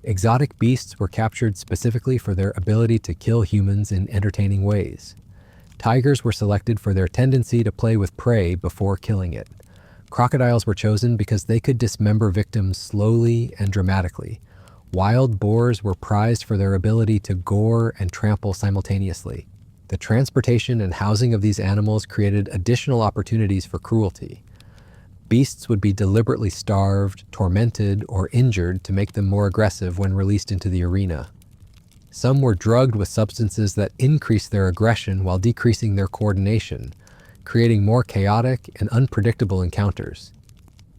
Exotic beasts were captured specifically for their ability to kill humans in entertaining ways. Tigers were selected for their tendency to play with prey before killing it. Crocodiles were chosen because they could dismember victims slowly and dramatically. Wild boars were prized for their ability to gore and trample simultaneously. The transportation and housing of these animals created additional opportunities for cruelty. Beasts would be deliberately starved, tormented, or injured to make them more aggressive when released into the arena. Some were drugged with substances that increased their aggression while decreasing their coordination, creating more chaotic and unpredictable encounters.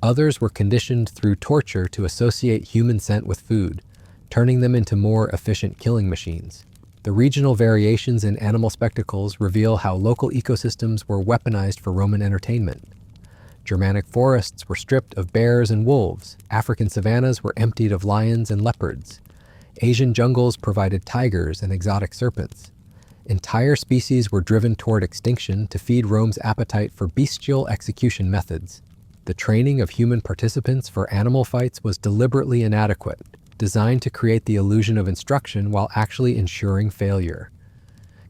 Others were conditioned through torture to associate human scent with food, turning them into more efficient killing machines. The regional variations in animal spectacles reveal how local ecosystems were weaponized for Roman entertainment. Germanic forests were stripped of bears and wolves, African savannas were emptied of lions and leopards, Asian jungles provided tigers and exotic serpents. Entire species were driven toward extinction to feed Rome's appetite for bestial execution methods. The training of human participants for animal fights was deliberately inadequate, designed to create the illusion of instruction while actually ensuring failure.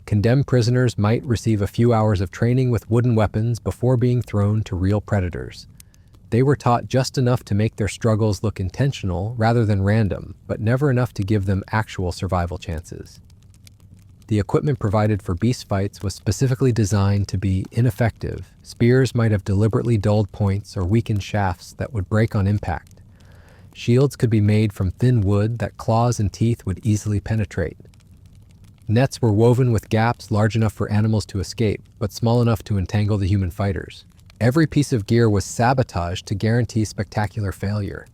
Condemned prisoners might receive a few hours of training with wooden weapons before being thrown to real predators. They were taught just enough to make their struggles look intentional rather than random, but never enough to give them actual survival chances. The equipment provided for beast fights was specifically designed to be ineffective. Spears might have deliberately dulled points or weakened shafts that would break on impact. Shields could be made from thin wood that claws and teeth would easily penetrate. Nets were woven with gaps large enough for animals to escape, but small enough to entangle the human fighters. Every piece of gear was sabotaged to guarantee spectacular failure.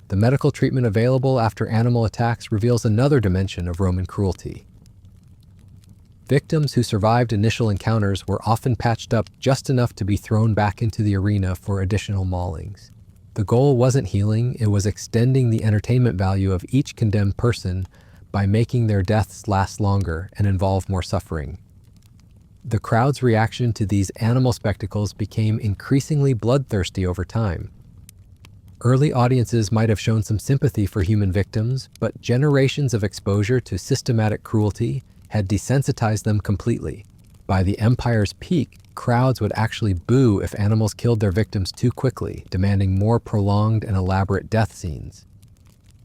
The medical treatment available after animal attacks reveals another dimension of Roman cruelty. Victims who survived initial encounters were often patched up just enough to be thrown back into the arena for additional maulings. The goal wasn't healing, it was extending the entertainment value of each condemned person by making their deaths last longer and involve more suffering. The crowd's reaction to these animal spectacles became increasingly bloodthirsty over time. Early audiences might have shown some sympathy for human victims, but generations of exposure to systematic cruelty had desensitized them completely. By the empire's peak, crowds would actually boo if animals killed their victims too quickly, demanding more prolonged and elaborate death scenes.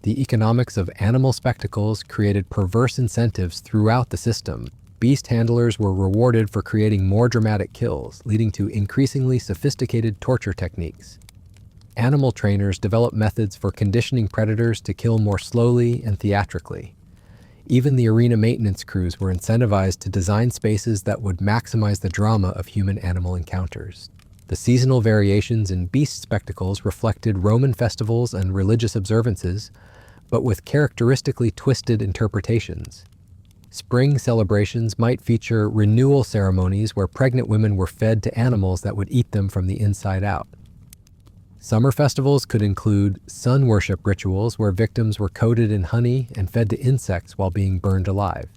The economics of animal spectacles created perverse incentives throughout the system. Beast handlers were rewarded for creating more dramatic kills, leading to increasingly sophisticated torture techniques. Animal trainers developed methods for conditioning predators to kill more slowly and theatrically. Even the arena maintenance crews were incentivized to design spaces that would maximize the drama of human-animal encounters. The seasonal variations in beast spectacles reflected Roman festivals and religious observances, but with characteristically twisted interpretations. Spring celebrations might feature renewal ceremonies where pregnant women were fed to animals that would eat them from the inside out. Summer festivals could include sun worship rituals where victims were coated in honey and fed to insects while being burned alive.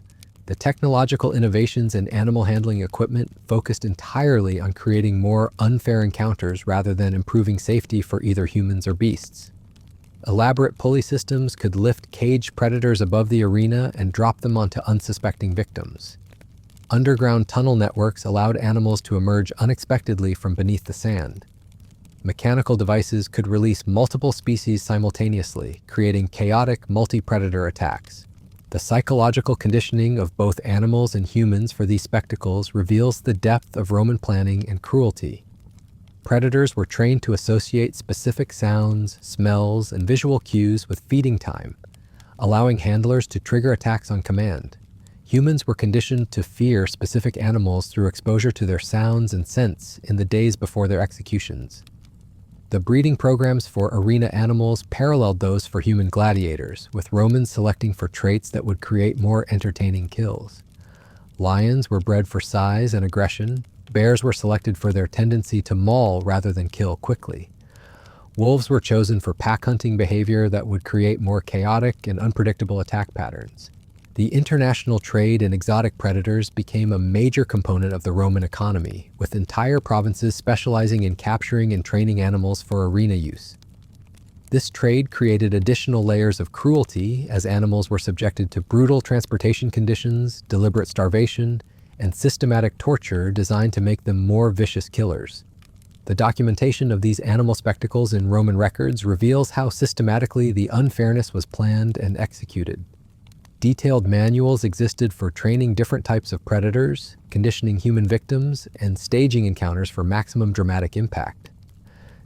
The technological innovations in animal handling equipment focused entirely on creating more unfair encounters rather than improving safety for either humans or beasts. Elaborate pulley systems could lift caged predators above the arena and drop them onto unsuspecting victims. Underground tunnel networks allowed animals to emerge unexpectedly from beneath the sand. Mechanical devices could release multiple species simultaneously, creating chaotic multi-predator attacks. The psychological conditioning of both animals and humans for these spectacles reveals the depth of Roman planning and cruelty. Predators were trained to associate specific sounds, smells, and visual cues with feeding time, allowing handlers to trigger attacks on command. Humans were conditioned to fear specific animals through exposure to their sounds and scents in the days before their executions. The breeding programs for arena animals paralleled those for human gladiators, with Romans selecting for traits that would create more entertaining kills. Lions were bred for size and aggression. Bears were selected for their tendency to maul rather than kill quickly. Wolves were chosen for pack hunting behavior that would create more chaotic and unpredictable attack patterns. The international trade in exotic predators became a major component of the Roman economy, with entire provinces specializing in capturing and training animals for arena use. This trade created additional layers of cruelty as animals were subjected to brutal transportation conditions, deliberate starvation, and systematic torture designed to make them more vicious killers. The documentation of these animal spectacles in Roman records reveals how systematically the unfairness was planned and executed. Detailed manuals existed for training different types of predators, conditioning human victims, and staging encounters for maximum dramatic impact.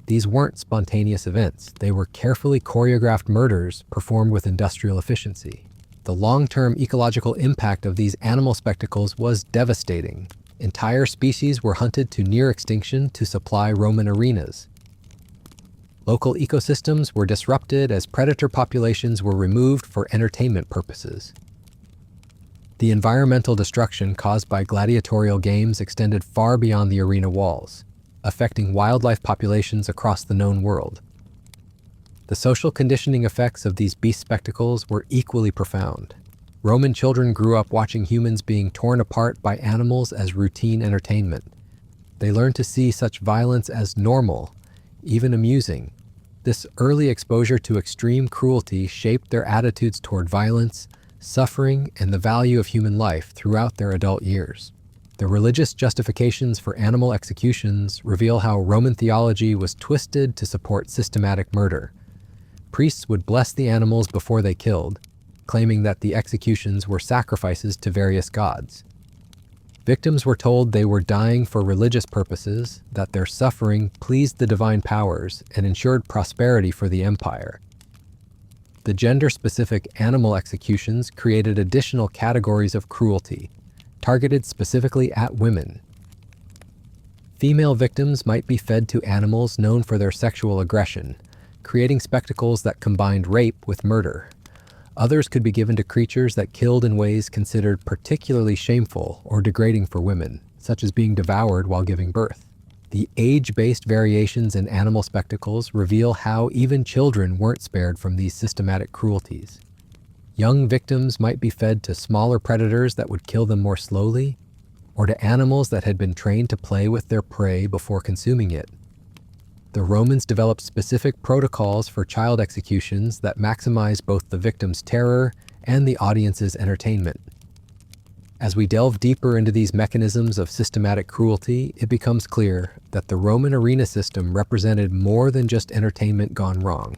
These weren't spontaneous events. They were carefully choreographed murders performed with industrial efficiency. The long-term ecological impact of these animal spectacles was devastating. Entire species were hunted to near extinction to supply Roman arenas. Local ecosystems were disrupted as predator populations were removed for entertainment purposes. The environmental destruction caused by gladiatorial games extended far beyond the arena walls, affecting wildlife populations across the known world. The social conditioning effects of these beast spectacles were equally profound. Roman children grew up watching humans being torn apart by animals as routine entertainment. They learned to see such violence as normal, even amusing. This early exposure to extreme cruelty shaped their attitudes toward violence, suffering, and the value of human life throughout their adult years. The religious justifications for animal executions reveal how Roman theology was twisted to support systematic murder. Priests would bless the animals before they killed, claiming that the executions were sacrifices to various gods. Victims were told they were dying for religious purposes, that their suffering pleased the divine powers and ensured prosperity for the empire. The gender-specific animal executions created additional categories of cruelty, targeted specifically at women. Female victims might be fed to animals known for their sexual aggression, creating spectacles that combined rape with murder. Others could be given to creatures that killed in ways considered particularly shameful or degrading for women, such as being devoured while giving birth. The age-based variations in animal spectacles reveal how even children weren't spared from these systematic cruelties. Young victims might be fed to smaller predators that would kill them more slowly, or to animals that had been trained to play with their prey before consuming it. The Romans developed specific protocols for child executions that maximized both the victim's terror and the audience's entertainment. As we delve deeper into these mechanisms of systematic cruelty, it becomes clear that the Roman arena system represented more than just entertainment gone wrong.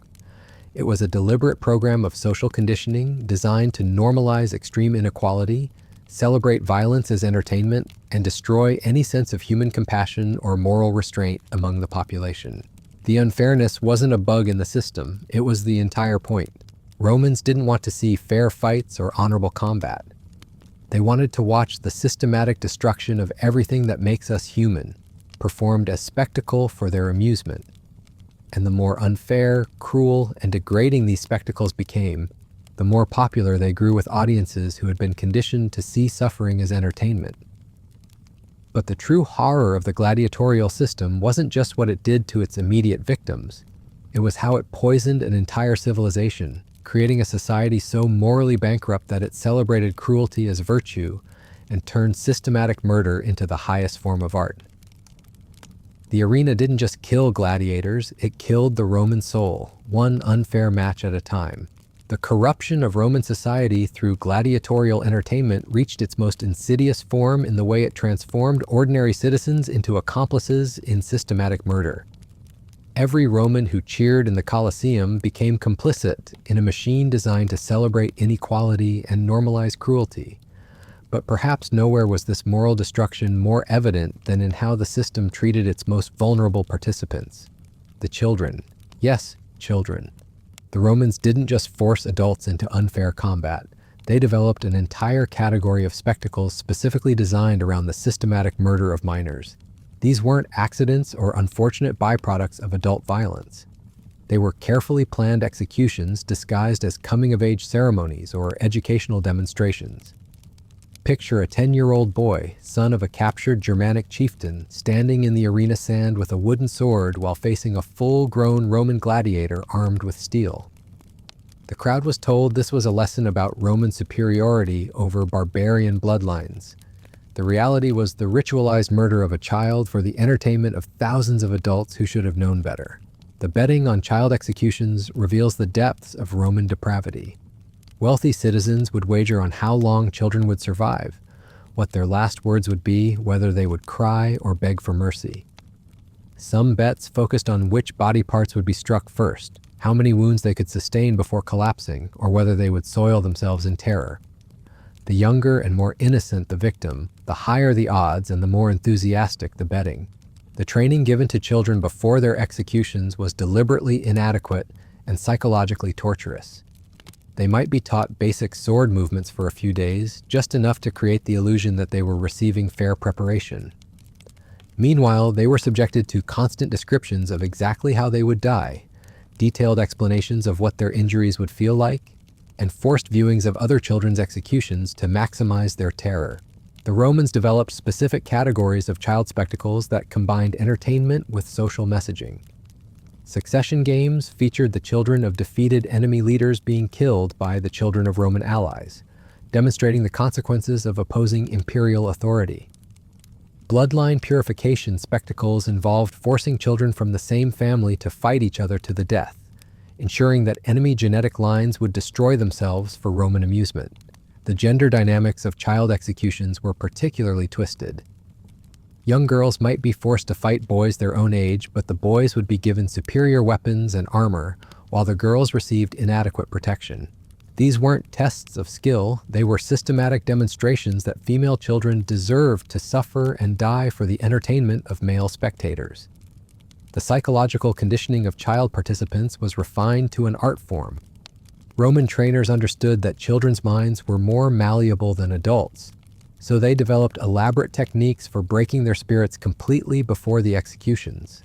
It was a deliberate program of social conditioning designed to normalize extreme inequality, celebrate violence as entertainment, and destroy any sense of human compassion or moral restraint among the population. The unfairness wasn't a bug in the system, it was the entire point. Romans didn't want to see fair fights or honorable combat. They wanted to watch the systematic destruction of everything that makes us human, performed as spectacle for their amusement. And the more unfair, cruel, and degrading these spectacles became, the more popular they grew with audiences who had been conditioned to see suffering as entertainment. But the true horror of the gladiatorial system wasn't just what it did to its immediate victims. It was how it poisoned an entire civilization, creating a society so morally bankrupt that it celebrated cruelty as virtue and turned systematic murder into the highest form of art. The arena didn't just kill gladiators, it killed the Roman soul, one unfair match at a time. The corruption of Roman society through gladiatorial entertainment reached its most insidious form in the way it transformed ordinary citizens into accomplices in systematic murder. Every Roman who cheered in the Colosseum became complicit in a machine designed to celebrate inequality and normalize cruelty. But perhaps nowhere was this moral destruction more evident than in how the system treated its most vulnerable participants, the children. Yes, children. The Romans didn't just force adults into unfair combat. They developed an entire category of spectacles specifically designed around the systematic murder of minors. These weren't accidents or unfortunate byproducts of adult violence. They were carefully planned executions disguised as coming-of-age ceremonies or educational demonstrations. Picture a 10-year-old boy, son of a captured Germanic chieftain, standing in the arena sand with a wooden sword while facing a full-grown Roman gladiator armed with steel. The crowd was told this was a lesson about Roman superiority over barbarian bloodlines. The reality was the ritualized murder of a child for the entertainment of thousands of adults who should have known better. The betting on child executions reveals the depths of Roman depravity. Wealthy citizens would wager on how long children would survive, what their last words would be, whether they would cry or beg for mercy. Some bets focused on which body parts would be struck first, how many wounds they could sustain before collapsing, or whether they would soil themselves in terror. The younger and more innocent the victim, the higher the odds and the more enthusiastic the betting. The training given to children before their executions was deliberately inadequate and psychologically torturous. They might be taught basic sword movements for a few days, just enough to create the illusion that they were receiving fair preparation. Meanwhile, they were subjected to constant descriptions of exactly how they would die, detailed explanations of what their injuries would feel like, and forced viewings of other children's executions to maximize their terror. The Romans developed specific categories of child spectacles that combined entertainment with social messaging. Succession games featured the children of defeated enemy leaders being killed by the children of Roman allies, demonstrating the consequences of opposing imperial authority. Bloodline purification spectacles involved forcing children from the same family to fight each other to the death, ensuring that enemy genetic lines would destroy themselves for Roman amusement. The gender dynamics of child executions were particularly twisted. Young girls might be forced to fight boys their own age, but the boys would be given superior weapons and armor, while the girls received inadequate protection. These weren't tests of skill, they were systematic demonstrations that female children deserved to suffer and die for the entertainment of male spectators. The psychological conditioning of child participants was refined to an art form. Roman trainers understood that children's minds were more malleable than adults, so they developed elaborate techniques for breaking their spirits completely before the executions.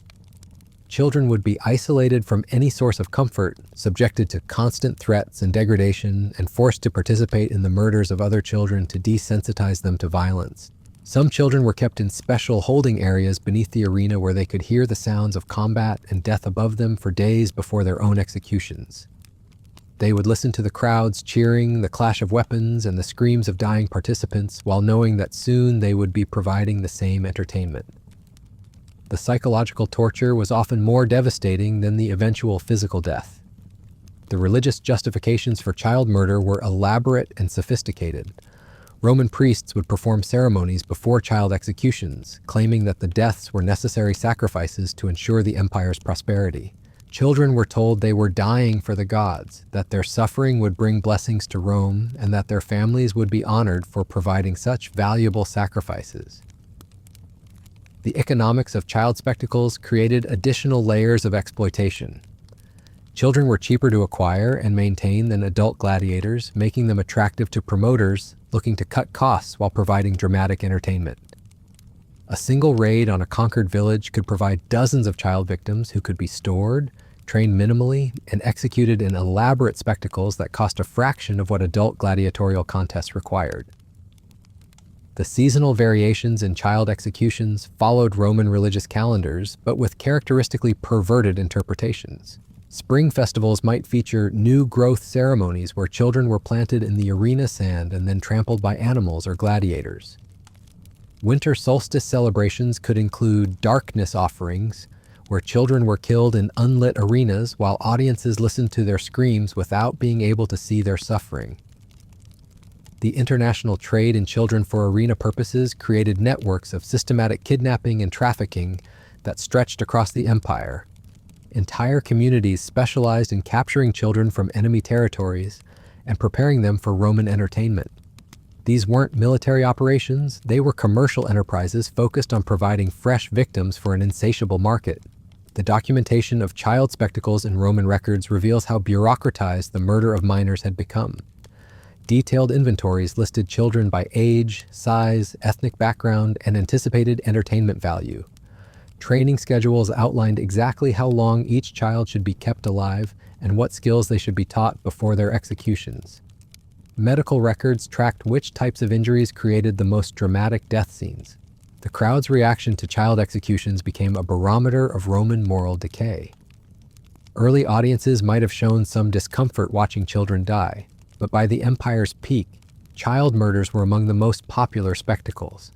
Children would be isolated from any source of comfort, subjected to constant threats and degradation, and forced to participate in the murders of other children to desensitize them to violence. Some children were kept in special holding areas beneath the arena where they could hear the sounds of combat and death above them for days before their own executions. They would listen to the crowds cheering, the clash of weapons, and the screams of dying participants, while knowing that soon they would be providing the same entertainment. The psychological torture was often more devastating than the eventual physical death. The religious justifications for child murder were elaborate and sophisticated. Roman priests would perform ceremonies before child executions, claiming that the deaths were necessary sacrifices to ensure the empire's prosperity. Children were told they were dying for the gods, that their suffering would bring blessings to Rome, and that their families would be honored for providing such valuable sacrifices. The economics of child spectacles created additional layers of exploitation. Children were cheaper to acquire and maintain than adult gladiators, making them attractive to promoters looking to cut costs while providing dramatic entertainment. A single raid on a conquered village could provide dozens of child victims who could be stored, trained minimally, and executed in elaborate spectacles that cost a fraction of what adult gladiatorial contests required. The seasonal variations in child executions followed Roman religious calendars, but with characteristically perverted interpretations. Spring festivals might feature new growth ceremonies where children were planted in the arena sand and then trampled by animals or gladiators. Winter solstice celebrations could include darkness offerings, where children were killed in unlit arenas while audiences listened to their screams without being able to see their suffering. The international trade in children for arena purposes created networks of systematic kidnapping and trafficking that stretched across the empire. Entire communities specialized in capturing children from enemy territories and preparing them for Roman entertainment. These weren't military operations, they were commercial enterprises focused on providing fresh victims for an insatiable market. The documentation of child spectacles in Roman records reveals how bureaucratized the murder of minors had become. Detailed inventories listed children by age, size, ethnic background, and anticipated entertainment value. Training schedules outlined exactly how long each child should be kept alive and what skills they should be taught before their executions. Medical records tracked which types of injuries created the most dramatic death scenes. The crowd's reaction to child executions became a barometer of Roman moral decay. Early audiences might have shown some discomfort watching children die, but by the empire's peak, child murders were among the most popular spectacles.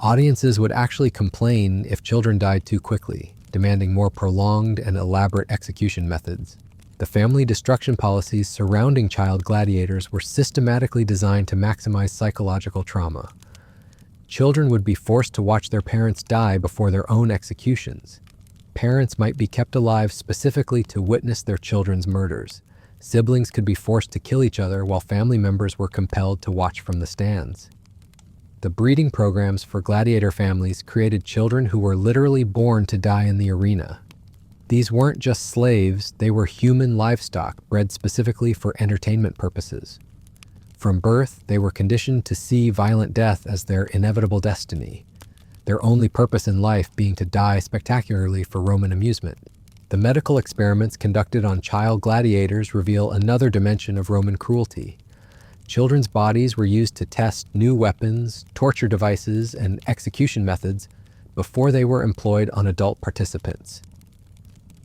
Audiences would actually complain if children died too quickly, demanding more prolonged and elaborate execution methods. The family destruction policies surrounding child gladiators were systematically designed to maximize psychological trauma. Children would be forced to watch their parents die before their own executions. Parents might be kept alive specifically to witness their children's murders. Siblings could be forced to kill each other while family members were compelled to watch from the stands. The breeding programs for gladiator families created children who were literally born to die in the arena. These weren't just slaves, they were human livestock bred specifically for entertainment purposes. From birth, they were conditioned to see violent death as their inevitable destiny, their only purpose in life being to die spectacularly for Roman amusement. The medical experiments conducted on child gladiators reveal another dimension of Roman cruelty. Children's bodies were used to test new weapons, torture devices, and execution methods before they were employed on adult participants.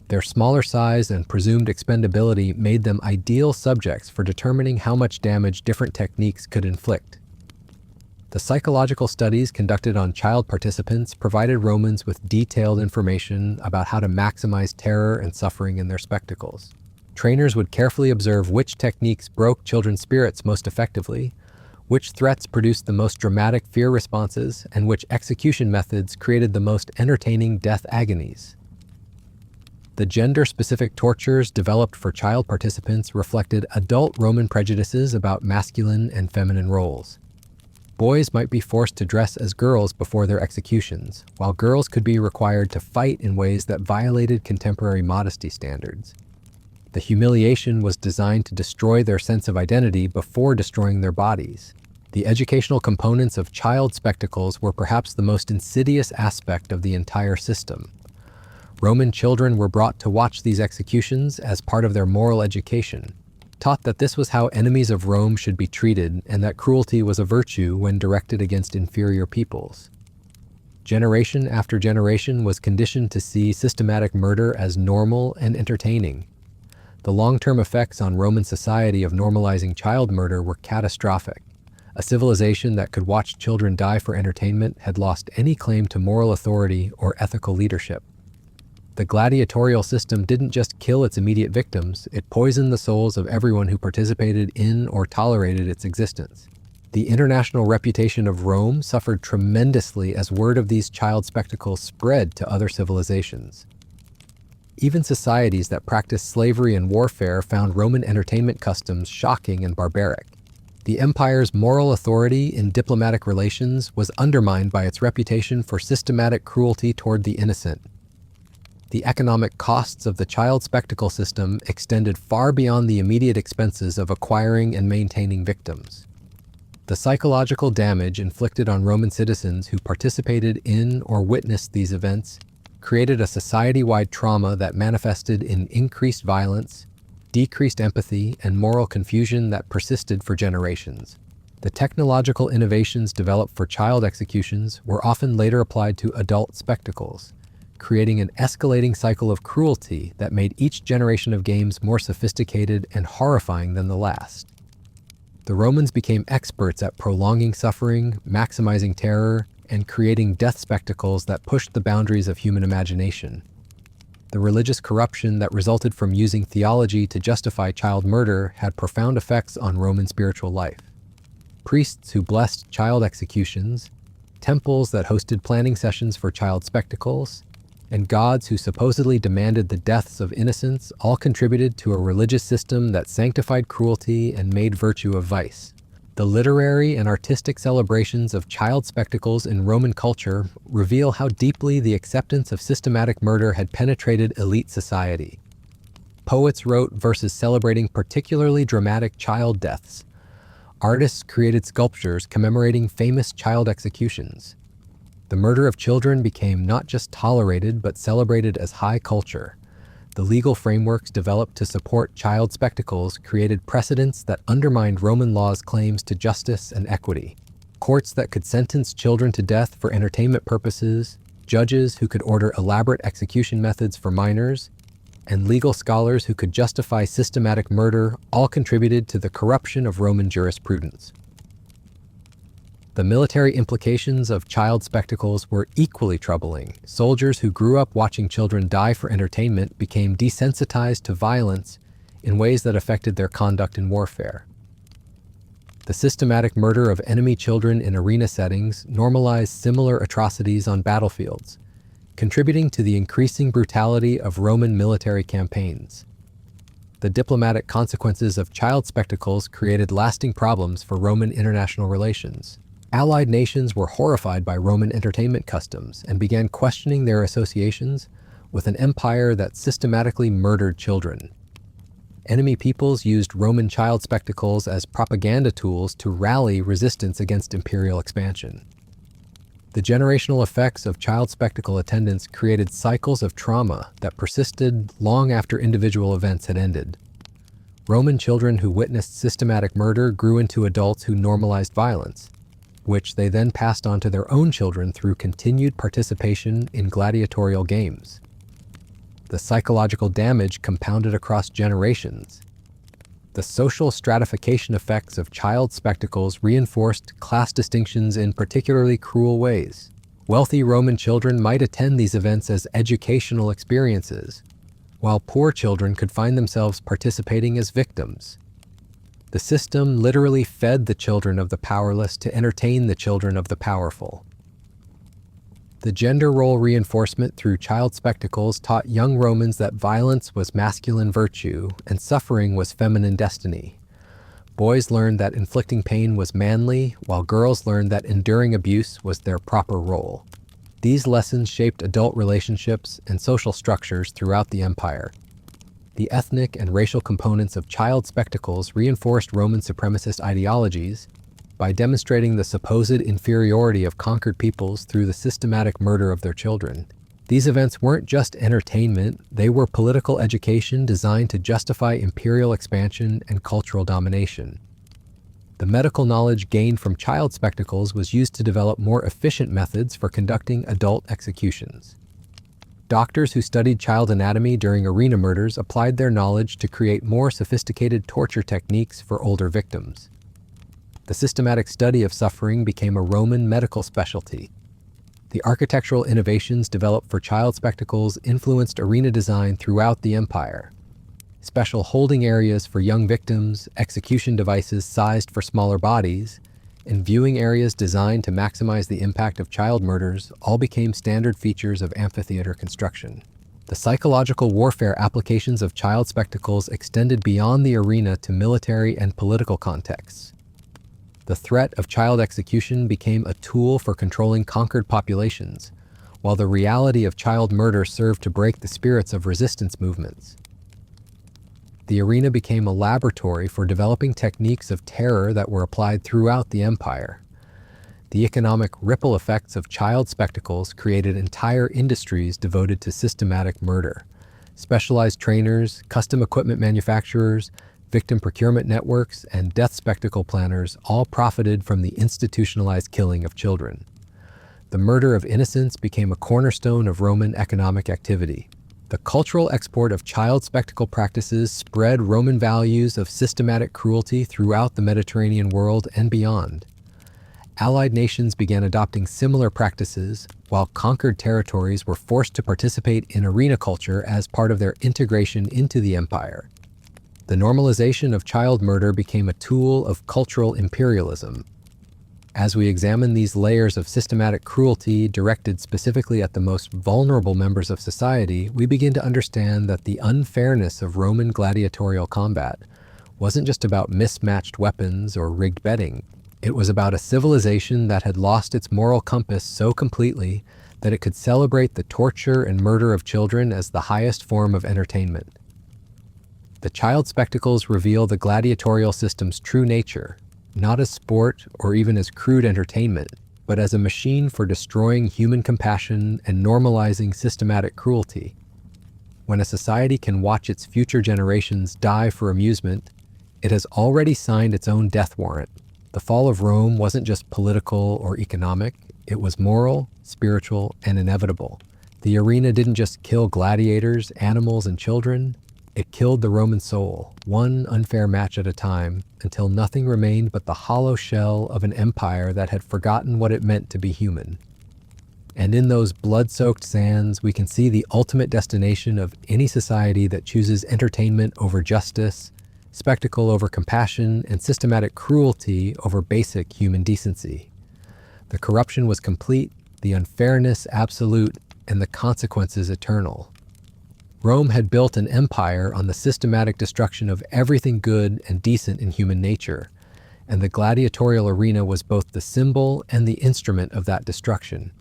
Their smaller size and presumed expendability made them ideal subjects for determining how much damage different techniques could inflict. The psychological studies conducted on child participants provided Romans with detailed information about how to maximize terror and suffering in their spectacles. Trainers would carefully observe which techniques broke children's spirits most effectively, which threats produced the most dramatic fear responses, and which execution methods created the most entertaining death agonies. The gender-specific tortures developed for child participants reflected adult Roman prejudices about masculine and feminine roles. Boys might be forced to dress as girls before their executions, while girls could be required to fight in ways that violated contemporary modesty standards. The humiliation was designed to destroy their sense of identity before destroying their bodies. The educational components of child spectacles were perhaps the most insidious aspect of the entire system. Roman children were brought to watch these executions as part of their moral education, taught that this was how enemies of Rome should be treated and that cruelty was a virtue when directed against inferior peoples. Generation after generation was conditioned to see systematic murder as normal and entertaining. The long-term effects on Roman society of normalizing child murder were catastrophic. A civilization that could watch children die for entertainment had lost any claim to moral authority or ethical leadership. The gladiatorial system didn't just kill its immediate victims, it poisoned the souls of everyone who participated in or tolerated its existence. The international reputation of Rome suffered tremendously as word of these child spectacles spread to other civilizations. Even societies that practiced slavery and warfare found Roman entertainment customs shocking and barbaric. The empire's moral authority in diplomatic relations was undermined by its reputation for systematic cruelty toward the innocent. The economic costs of the child spectacle system extended far beyond the immediate expenses of acquiring and maintaining victims. The psychological damage inflicted on Roman citizens who participated in or witnessed these events created a society-wide trauma that manifested in increased violence, decreased empathy, and moral confusion that persisted for generations. The technological innovations developed for child executions were often later applied to adult spectacles, creating an escalating cycle of cruelty that made each generation of games more sophisticated and horrifying than the last. The Romans became experts at prolonging suffering, maximizing terror, and creating death spectacles that pushed the boundaries of human imagination. The religious corruption that resulted from using theology to justify child murder had profound effects on Roman spiritual life. Priests who blessed child executions, temples that hosted planning sessions for child spectacles, and gods who supposedly demanded the deaths of innocents all contributed to a religious system that sanctified cruelty and made virtue of vice. The literary and artistic celebrations of child spectacles in Roman culture reveal how deeply the acceptance of systematic murder had penetrated elite society. Poets wrote verses celebrating particularly dramatic child deaths. Artists created sculptures commemorating famous child executions. The murder of children became not just tolerated but celebrated as high culture. The legal frameworks developed to support child spectacles created precedents that undermined Roman law's claims to justice and equity. Courts that could sentence children to death for entertainment purposes, judges who could order elaborate execution methods for minors, and legal scholars who could justify systematic murder all contributed to the corruption of Roman jurisprudence. The military implications of child spectacles were equally troubling. Soldiers who grew up watching children die for entertainment became desensitized to violence in ways that affected their conduct in warfare. The systematic murder of enemy children in arena settings normalized similar atrocities on battlefields, contributing to the increasing brutality of Roman military campaigns. The diplomatic consequences of child spectacles created lasting problems for Roman international relations. Allied nations were horrified by Roman entertainment customs and began questioning their associations with an empire that systematically murdered children. Enemy peoples used Roman child spectacles as propaganda tools to rally resistance against imperial expansion. The generational effects of child spectacle attendance created cycles of trauma that persisted long after individual events had ended. Roman children who witnessed systematic murder grew into adults who normalized violence, which they then passed on to their own children through continued participation in gladiatorial games. The psychological damage compounded across generations. The social stratification effects of child spectacles reinforced class distinctions in particularly cruel ways. Wealthy Roman children might attend these events as educational experiences, while poor children could find themselves participating as victims. The system literally fed the children of the powerless to entertain the children of the powerful. The gender role reinforcement through child spectacles taught young Romans that violence was masculine virtue and suffering was feminine destiny. Boys learned that inflicting pain was manly, while girls learned that enduring abuse was their proper role. These lessons shaped adult relationships and social structures throughout the empire. The ethnic and racial components of child spectacles reinforced Roman supremacist ideologies by demonstrating the supposed inferiority of conquered peoples through the systematic murder of their children. These events weren't just entertainment, they were political education designed to justify imperial expansion and cultural domination. The medical knowledge gained from child spectacles was used to develop more efficient methods for conducting adult executions. Doctors who studied child anatomy during arena murders applied their knowledge to create more sophisticated torture techniques for older victims. The systematic study of suffering became a Roman medical specialty. The architectural innovations developed for child spectacles influenced arena design throughout the empire. Special holding areas for young victims, execution devices sized for smaller bodies, and viewing areas designed to maximize the impact of child murders all became standard features of amphitheater construction. The psychological warfare applications of child spectacles extended beyond the arena to military and political contexts. The threat of child execution became a tool for controlling conquered populations, while the reality of child murder served to break the spirits of resistance movements. The arena became a laboratory for developing techniques of terror that were applied throughout the empire. The economic ripple effects of child spectacles created entire industries devoted to systematic murder. Specialized trainers, custom equipment manufacturers, victim procurement networks, and death spectacle planners all profited from the institutionalized killing of children. The murder of innocents became a cornerstone of Roman economic activity. The cultural export of child spectacle practices spread Roman values of systematic cruelty throughout the Mediterranean world and beyond. Allied nations began adopting similar practices, while conquered territories were forced to participate in arena culture as part of their integration into the empire. The normalization of child murder became a tool of cultural imperialism. As we examine these layers of systematic cruelty directed specifically at the most vulnerable members of society, we begin to understand that the unfairness of Roman gladiatorial combat wasn't just about mismatched weapons or rigged betting. It was about a civilization that had lost its moral compass so completely that it could celebrate the torture and murder of children as the highest form of entertainment. The child spectacles reveal the gladiatorial system's true nature, not as sport or even as crude entertainment, but as a machine for destroying human compassion and normalizing systematic cruelty. When a society can watch its future generations die for amusement, it has already signed its own death warrant. The fall of Rome wasn't just political or economic, it was moral, spiritual, and inevitable. The arena didn't just kill gladiators, animals, and children, it killed the Roman soul, one unfair match at a time, until nothing remained but the hollow shell of an empire that had forgotten what it meant to be human. And in those blood-soaked sands, we can see the ultimate destination of any society that chooses entertainment over justice, spectacle over compassion, and systematic cruelty over basic human decency. The corruption was complete, the unfairness absolute, and the consequences eternal. Rome had built an empire on the systematic destruction of everything good and decent in human nature, and the gladiatorial arena was both the symbol and the instrument of that destruction.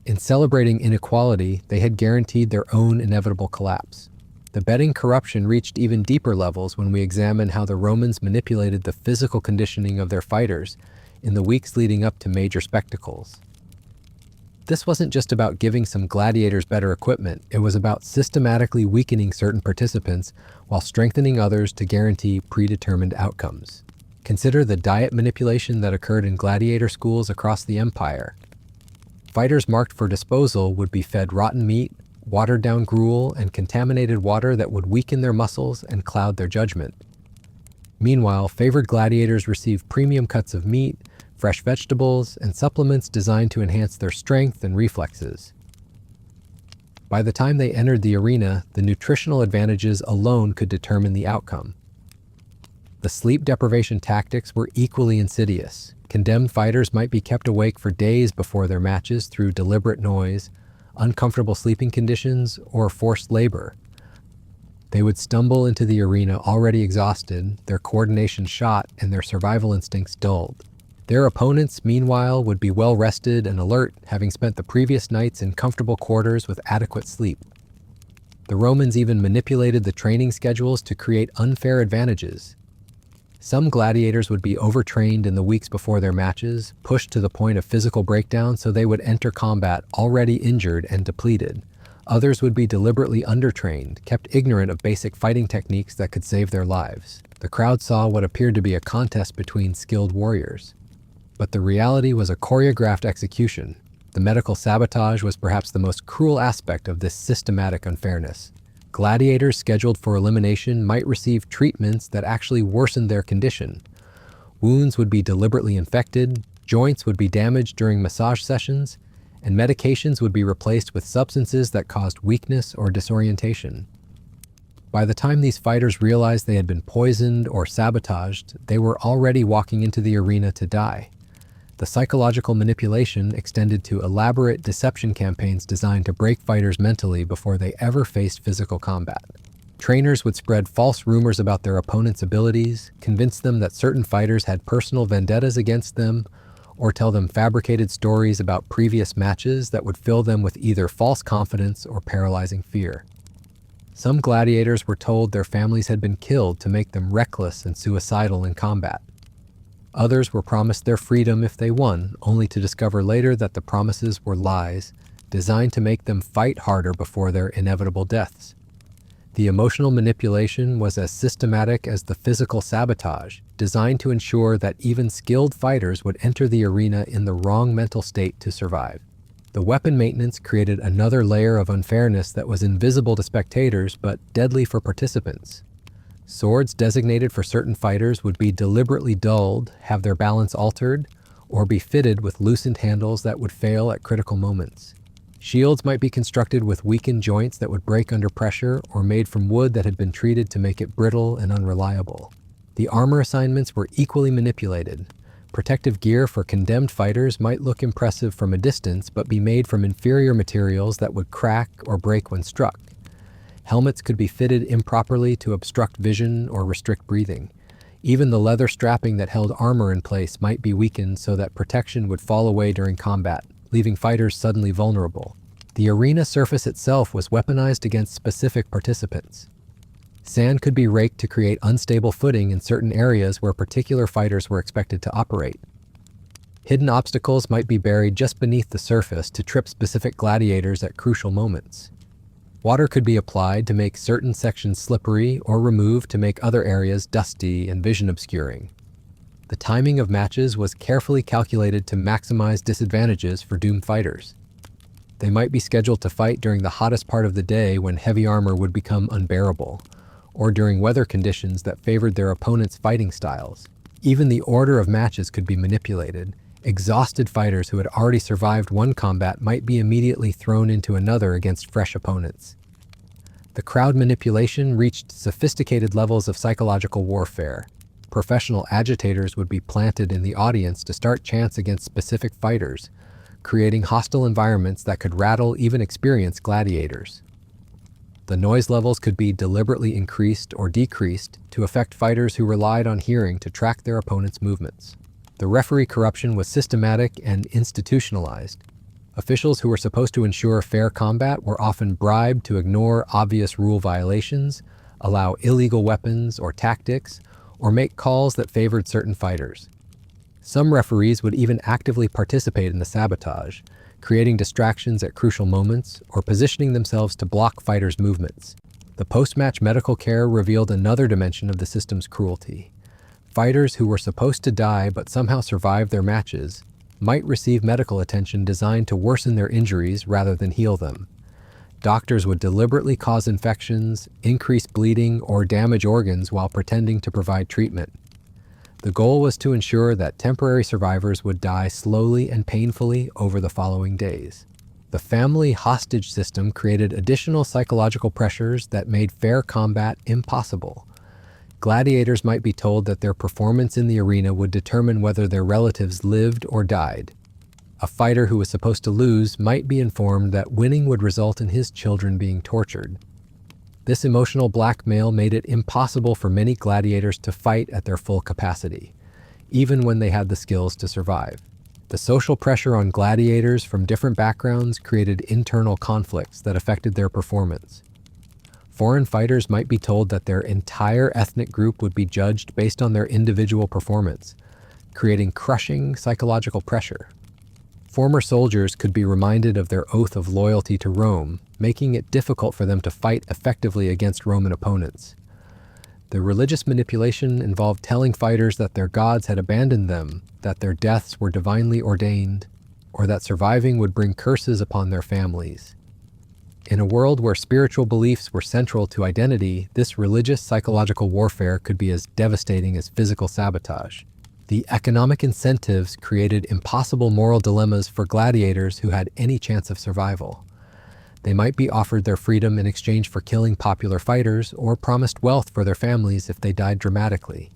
In celebrating inequality, they had guaranteed their own inevitable collapse. The betting corruption reached even deeper levels when we examine how the Romans manipulated the physical conditioning of their fighters in the weeks leading up to major spectacles. This wasn't just about giving some gladiators better equipment, it was about systematically weakening certain participants while strengthening others to guarantee predetermined outcomes. Consider the diet manipulation that occurred in gladiator schools across the empire. Fighters marked for disposal would be fed rotten meat, watered-down gruel, and contaminated water that would weaken their muscles and cloud their judgment. Meanwhile, favored gladiators received premium cuts of meat, fresh vegetables, and supplements designed to enhance their strength and reflexes. By the time they entered the arena, the nutritional advantages alone could determine the outcome. The sleep deprivation tactics were equally insidious. Condemned fighters might be kept awake for days before their matches through deliberate noise, uncomfortable sleeping conditions, or forced labor. They would stumble into the arena already exhausted, their coordination shot, and their survival instincts dulled. Their opponents, meanwhile, would be well rested and alert, having spent the previous nights in comfortable quarters with adequate sleep. The Romans even manipulated the training schedules to create unfair advantages. Some gladiators would be overtrained in the weeks before their matches, pushed to the point of physical breakdown so they would enter combat already injured and depleted. Others would be deliberately undertrained, kept ignorant of basic fighting techniques that could save their lives. The crowd saw what appeared to be a contest between skilled warriors. But the reality was a choreographed execution. The medical sabotage was perhaps the most cruel aspect of this systematic unfairness. Gladiators scheduled for elimination might receive treatments that actually worsened their condition. Wounds would be deliberately infected, joints would be damaged during massage sessions, and medications would be replaced with substances that caused weakness or disorientation. By the time these fighters realized they had been poisoned or sabotaged, they were already walking into the arena to die. The psychological manipulation extended to elaborate deception campaigns designed to break fighters mentally before they ever faced physical combat. Trainers would spread false rumors about their opponents' abilities, convince them that certain fighters had personal vendettas against them, or tell them fabricated stories about previous matches that would fill them with either false confidence or paralyzing fear. Some gladiators were told their families had been killed to make them reckless and suicidal in combat. Others were promised their freedom if they won, only to discover later that the promises were lies, designed to make them fight harder before their inevitable deaths. The emotional manipulation was as systematic as the physical sabotage, designed to ensure that even skilled fighters would enter the arena in the wrong mental state to survive. The weapon maintenance created another layer of unfairness that was invisible to spectators but deadly for participants. Swords designated for certain fighters would be deliberately dulled, have their balance altered, or be fitted with loosened handles that would fail at critical moments. Shields might be constructed with weakened joints that would break under pressure or made from wood that had been treated to make it brittle and unreliable. The armor assignments were equally manipulated. Protective gear for condemned fighters might look impressive from a distance but be made from inferior materials that would crack or break when struck. Helmets could be fitted improperly to obstruct vision or restrict breathing. Even the leather strapping that held armor in place might be weakened so that protection would fall away during combat, leaving fighters suddenly vulnerable. The arena surface itself was weaponized against specific participants. Sand could be raked to create unstable footing in certain areas where particular fighters were expected to operate. Hidden obstacles might be buried just beneath the surface to trip specific gladiators at crucial moments. Water could be applied to make certain sections slippery or removed to make other areas dusty and vision obscuring. The timing of matches was carefully calculated to maximize disadvantages for doomed fighters. They might be scheduled to fight during the hottest part of the day when heavy armor would become unbearable, or during weather conditions that favored their opponent's fighting styles. Even the order of matches could be manipulated. Exhausted fighters who had already survived one combat might be immediately thrown into another against fresh opponents. The crowd manipulation reached sophisticated levels of psychological warfare. Professional agitators would be planted in the audience to start chants against specific fighters, creating hostile environments that could rattle even experienced gladiators. The noise levels could be deliberately increased or decreased to affect fighters who relied on hearing to track their opponent's movements. The referee corruption was systematic and institutionalized. Officials who were supposed to ensure fair combat were often bribed to ignore obvious rule violations, allow illegal weapons or tactics, or make calls that favored certain fighters. Some referees would even actively participate in the sabotage, creating distractions at crucial moments or positioning themselves to block fighters' movements. The post-match medical care revealed another dimension of the system's cruelty. Fighters who were supposed to die but somehow survived their matches might receive medical attention designed to worsen their injuries rather than heal them. Doctors would deliberately cause infections, increase bleeding, or damage organs while pretending to provide treatment. The goal was to ensure that temporary survivors would die slowly and painfully over the following days. The family hostage system created additional psychological pressures that made fair combat impossible. Gladiators might be told that their performance in the arena would determine whether their relatives lived or died. A fighter who was supposed to lose might be informed that winning would result in his children being tortured. This emotional blackmail made it impossible for many gladiators to fight at their full capacity, even when they had the skills to survive. The social pressure on gladiators from different backgrounds created internal conflicts that affected their performance. Foreign fighters might be told that their entire ethnic group would be judged based on their individual performance, creating crushing psychological pressure. Former soldiers could be reminded of their oath of loyalty to Rome, making it difficult for them to fight effectively against Roman opponents. The religious manipulation involved telling fighters that their gods had abandoned them, that their deaths were divinely ordained, or that surviving would bring curses upon their families. In a world where spiritual beliefs were central to identity, this religious psychological warfare could be as devastating as physical sabotage. The economic incentives created impossible moral dilemmas for gladiators who had any chance of survival. They might be offered their freedom in exchange for killing popular fighters or promised wealth for their families if they died dramatically.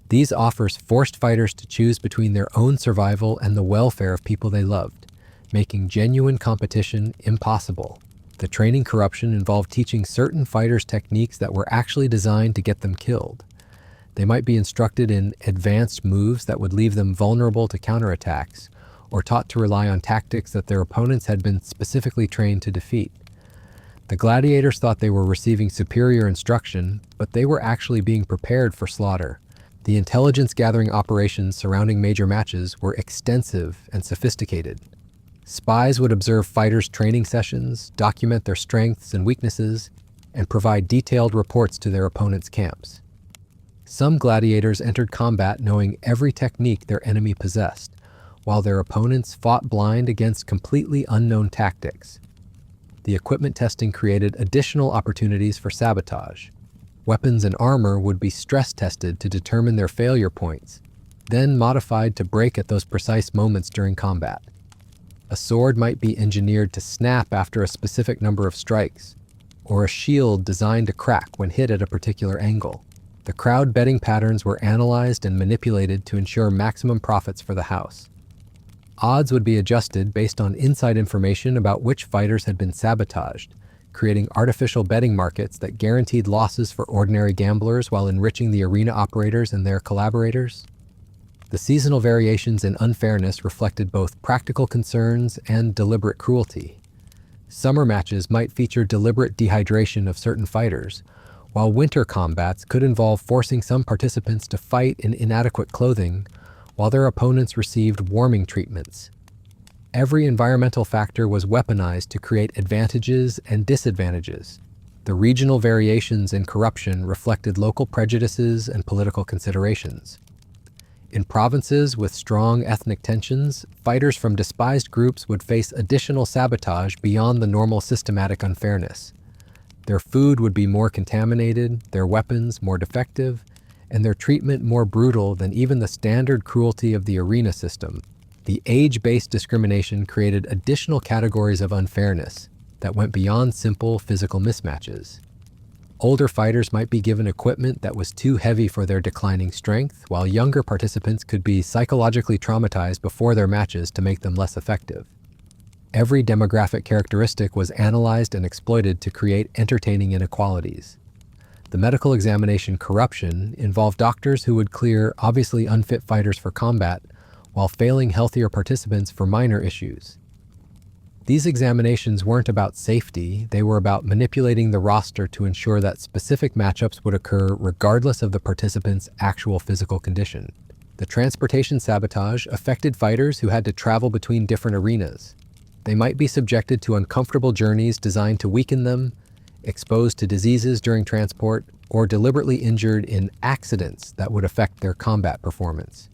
These offers forced fighters to choose between their own survival and the welfare of people they loved, making genuine competition impossible. The training corruption involved teaching certain fighters techniques that were actually designed to get them killed. They might be instructed in advanced moves that would leave them vulnerable to counterattacks, or taught to rely on tactics that their opponents had been specifically trained to defeat. The gladiators thought they were receiving superior instruction, but they were actually being prepared for slaughter. The intelligence-gathering operations surrounding major matches were extensive and sophisticated. Spies would observe fighters' training sessions, document their strengths and weaknesses, and provide detailed reports to their opponents' camps. Some gladiators entered combat knowing every technique their enemy possessed, while their opponents fought blind against completely unknown tactics. The equipment testing created additional opportunities for sabotage. Weapons and armor would be stress tested to determine their failure points, then modified to break at those precise moments during combat. A sword might be engineered to snap after a specific number of strikes, or a shield designed to crack when hit at a particular angle. The crowd betting patterns were analyzed and manipulated to ensure maximum profits for the house. Odds would be adjusted based on inside information about which fighters had been sabotaged, creating artificial betting markets that guaranteed losses for ordinary gamblers while enriching the arena operators and their collaborators. The seasonal variations in unfairness reflected both practical concerns and deliberate cruelty. Summer matches might feature deliberate dehydration of certain fighters, while winter combats could involve forcing some participants to fight in inadequate clothing while their opponents received warming treatments. Every environmental factor was weaponized to create advantages and disadvantages. The regional variations in corruption reflected local prejudices and political considerations. In provinces with strong ethnic tensions, fighters from despised groups would face additional sabotage beyond the normal systematic unfairness. Their food would be more contaminated, their weapons more defective, and their treatment more brutal than even the standard cruelty of the arena system. The age-based discrimination created additional categories of unfairness that went beyond simple physical mismatches. Older fighters might be given equipment that was too heavy for their declining strength, while younger participants could be psychologically traumatized before their matches to make them less effective. Every demographic characteristic was analyzed and exploited to create entertaining inequalities. The medical examination corruption involved doctors who would clear obviously unfit fighters for combat while failing healthier participants for minor issues. These examinations weren't about safety, they were about manipulating the roster to ensure that specific matchups would occur regardless of the participant's actual physical condition. The transportation sabotage affected fighters who had to travel between different arenas. They might be subjected to uncomfortable journeys designed to weaken them, exposed to diseases during transport, or deliberately injured in accidents that would affect their combat performance.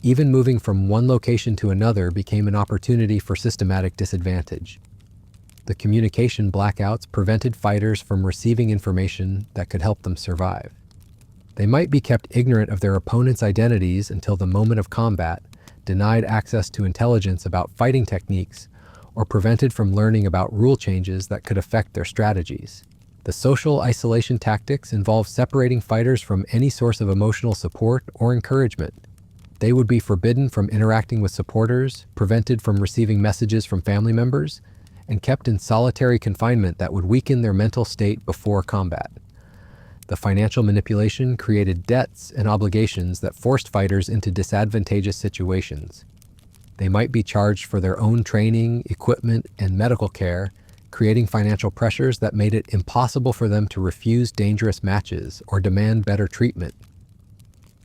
Even moving from one location to another became an opportunity for systematic disadvantage. The communication blackouts prevented fighters from receiving information that could help them survive. They might be kept ignorant of their opponent's identities until the moment of combat, denied access to intelligence about fighting techniques, or prevented from learning about rule changes that could affect their strategies. The social isolation tactics involve separating fighters from any source of emotional support or encouragement. They would be forbidden from interacting with supporters, prevented from receiving messages from family members, and kept in solitary confinement that would weaken their mental state before combat. The financial manipulation created debts and obligations that forced fighters into disadvantageous situations. They might be charged for their own training, equipment, and medical care, creating financial pressures that made it impossible for them to refuse dangerous matches or demand better treatment.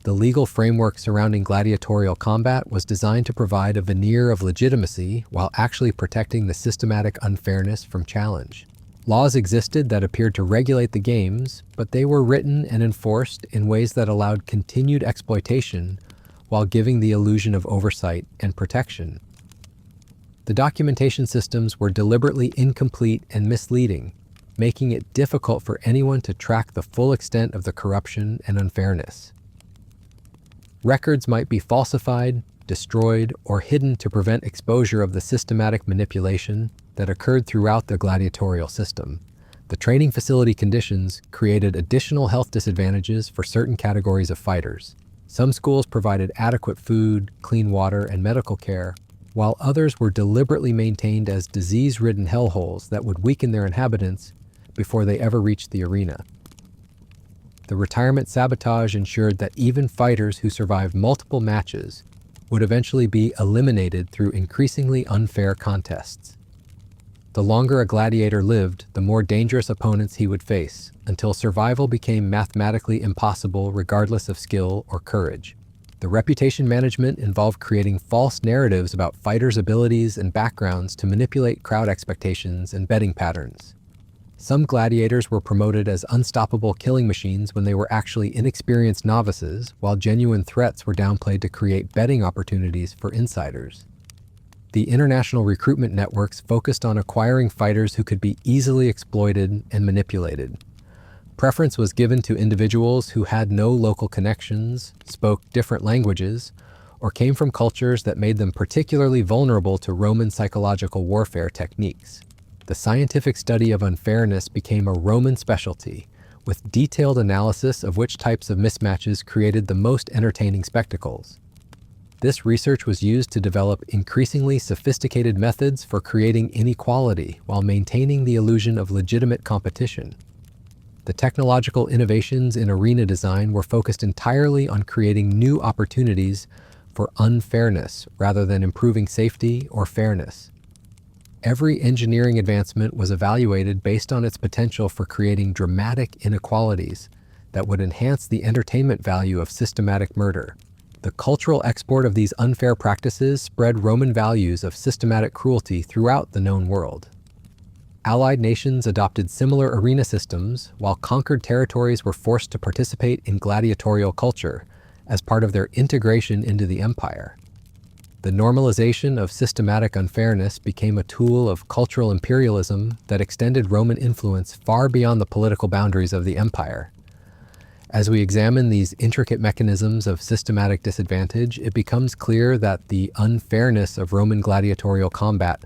The legal framework surrounding gladiatorial combat was designed to provide a veneer of legitimacy while actually protecting the systematic unfairness from challenge. Laws existed that appeared to regulate the games, but they were written and enforced in ways that allowed continued exploitation while giving the illusion of oversight and protection. The documentation systems were deliberately incomplete and misleading, making it difficult for anyone to track the full extent of the corruption and unfairness. Records might be falsified, destroyed, or hidden to prevent exposure of the systematic manipulation that occurred throughout the gladiatorial system. The training facility conditions created additional health disadvantages for certain categories of fighters. Some schools provided adequate food, clean water, and medical care, while others were deliberately maintained as disease-ridden hellholes that would weaken their inhabitants before they ever reached the arena. The retirement sabotage ensured that even fighters who survived multiple matches would eventually be eliminated through increasingly unfair contests. The longer a gladiator lived, the more dangerous opponents he would face, until survival became mathematically impossible regardless of skill or courage. The reputation management involved creating false narratives about fighters' abilities and backgrounds to manipulate crowd expectations and betting patterns. Some gladiators were promoted as unstoppable killing machines when they were actually inexperienced novices, while genuine threats were downplayed to create betting opportunities for insiders. The international recruitment networks focused on acquiring fighters who could be easily exploited and manipulated. Preference was given to individuals who had no local connections, spoke different languages, or came from cultures that made them particularly vulnerable to Roman psychological warfare techniques. The scientific study of unfairness became a Roman specialty, with detailed analysis of which types of mismatches created the most entertaining spectacles. This research was used to develop increasingly sophisticated methods for creating inequality while maintaining the illusion of legitimate competition. The technological innovations in arena design were focused entirely on creating new opportunities for unfairness rather than improving safety or fairness. Every engineering advancement was evaluated based on its potential for creating dramatic inequalities that would enhance the entertainment value of systematic murder. The cultural export of these unfair practices spread Roman values of systematic cruelty throughout the known world. Allied nations adopted similar arena systems, while conquered territories were forced to participate in gladiatorial culture as part of their integration into the empire. The normalization of systematic unfairness became a tool of cultural imperialism that extended Roman influence far beyond the political boundaries of the empire. As we examine these intricate mechanisms of systematic disadvantage, it becomes clear that the unfairness of Roman gladiatorial combat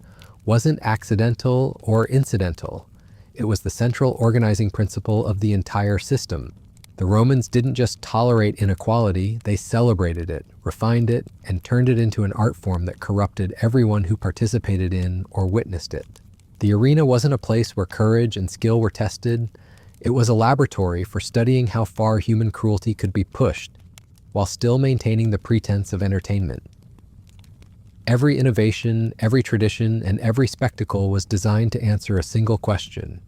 wasn't accidental or incidental. It was the central organizing principle of the entire system. The Romans didn't just tolerate inequality, they celebrated it, refined it, and turned it into an art form that corrupted everyone who participated in or witnessed it. The arena wasn't a place where courage and skill were tested. It was a laboratory for studying how far human cruelty could be pushed, while still maintaining the pretense of entertainment. Every innovation, every tradition, and every spectacle was designed to answer a single question: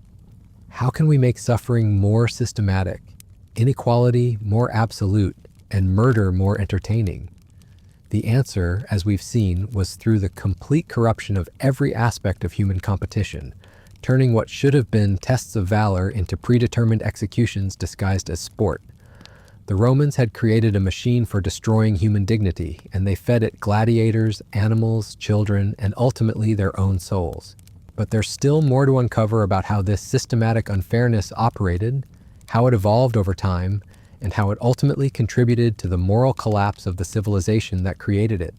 how can we make suffering more systematic, inequality more absolute, and murder more entertaining? The answer, as we've seen, was through the complete corruption of every aspect of human competition, turning what should have been tests of valor into predetermined executions disguised as sport. The Romans had created a machine for destroying human dignity, and they fed it gladiators, animals, children, and ultimately their own souls. But there's still more to uncover about how this systematic unfairness operated, how it evolved over time, and how it ultimately contributed to the moral collapse of the civilization that created it.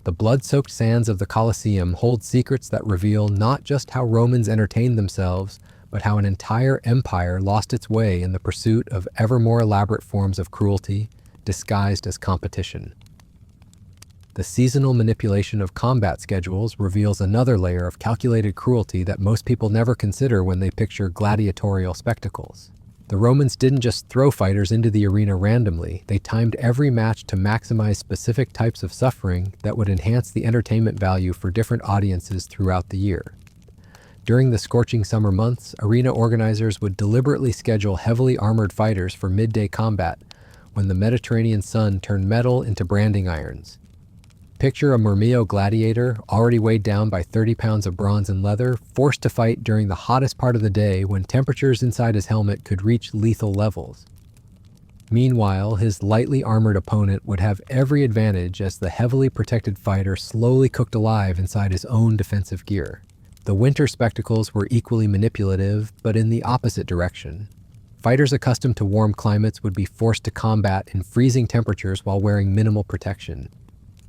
The blood-soaked sands of the Colosseum hold secrets that reveal not just how Romans entertained themselves, but how an entire empire lost its way in the pursuit of ever more elaborate forms of cruelty, disguised as competition. The seasonal manipulation of combat schedules reveals another layer of calculated cruelty that most people never consider when they picture gladiatorial spectacles. The Romans didn't just throw fighters into the arena randomly, they timed every match to maximize specific types of suffering that would enhance the entertainment value for different audiences throughout the year. During the scorching summer months, arena organizers would deliberately schedule heavily armored fighters for midday combat when the Mediterranean sun turned metal into branding irons. Picture a Murmillo gladiator, already weighed down by 30 pounds of bronze and leather, forced to fight during the hottest part of the day when temperatures inside his helmet could reach lethal levels. Meanwhile, his lightly armored opponent would have every advantage as the heavily protected fighter slowly cooked alive inside his own defensive gear. The winter spectacles were equally manipulative, but in the opposite direction. Fighters accustomed to warm climates would be forced to combat in freezing temperatures while wearing minimal protection,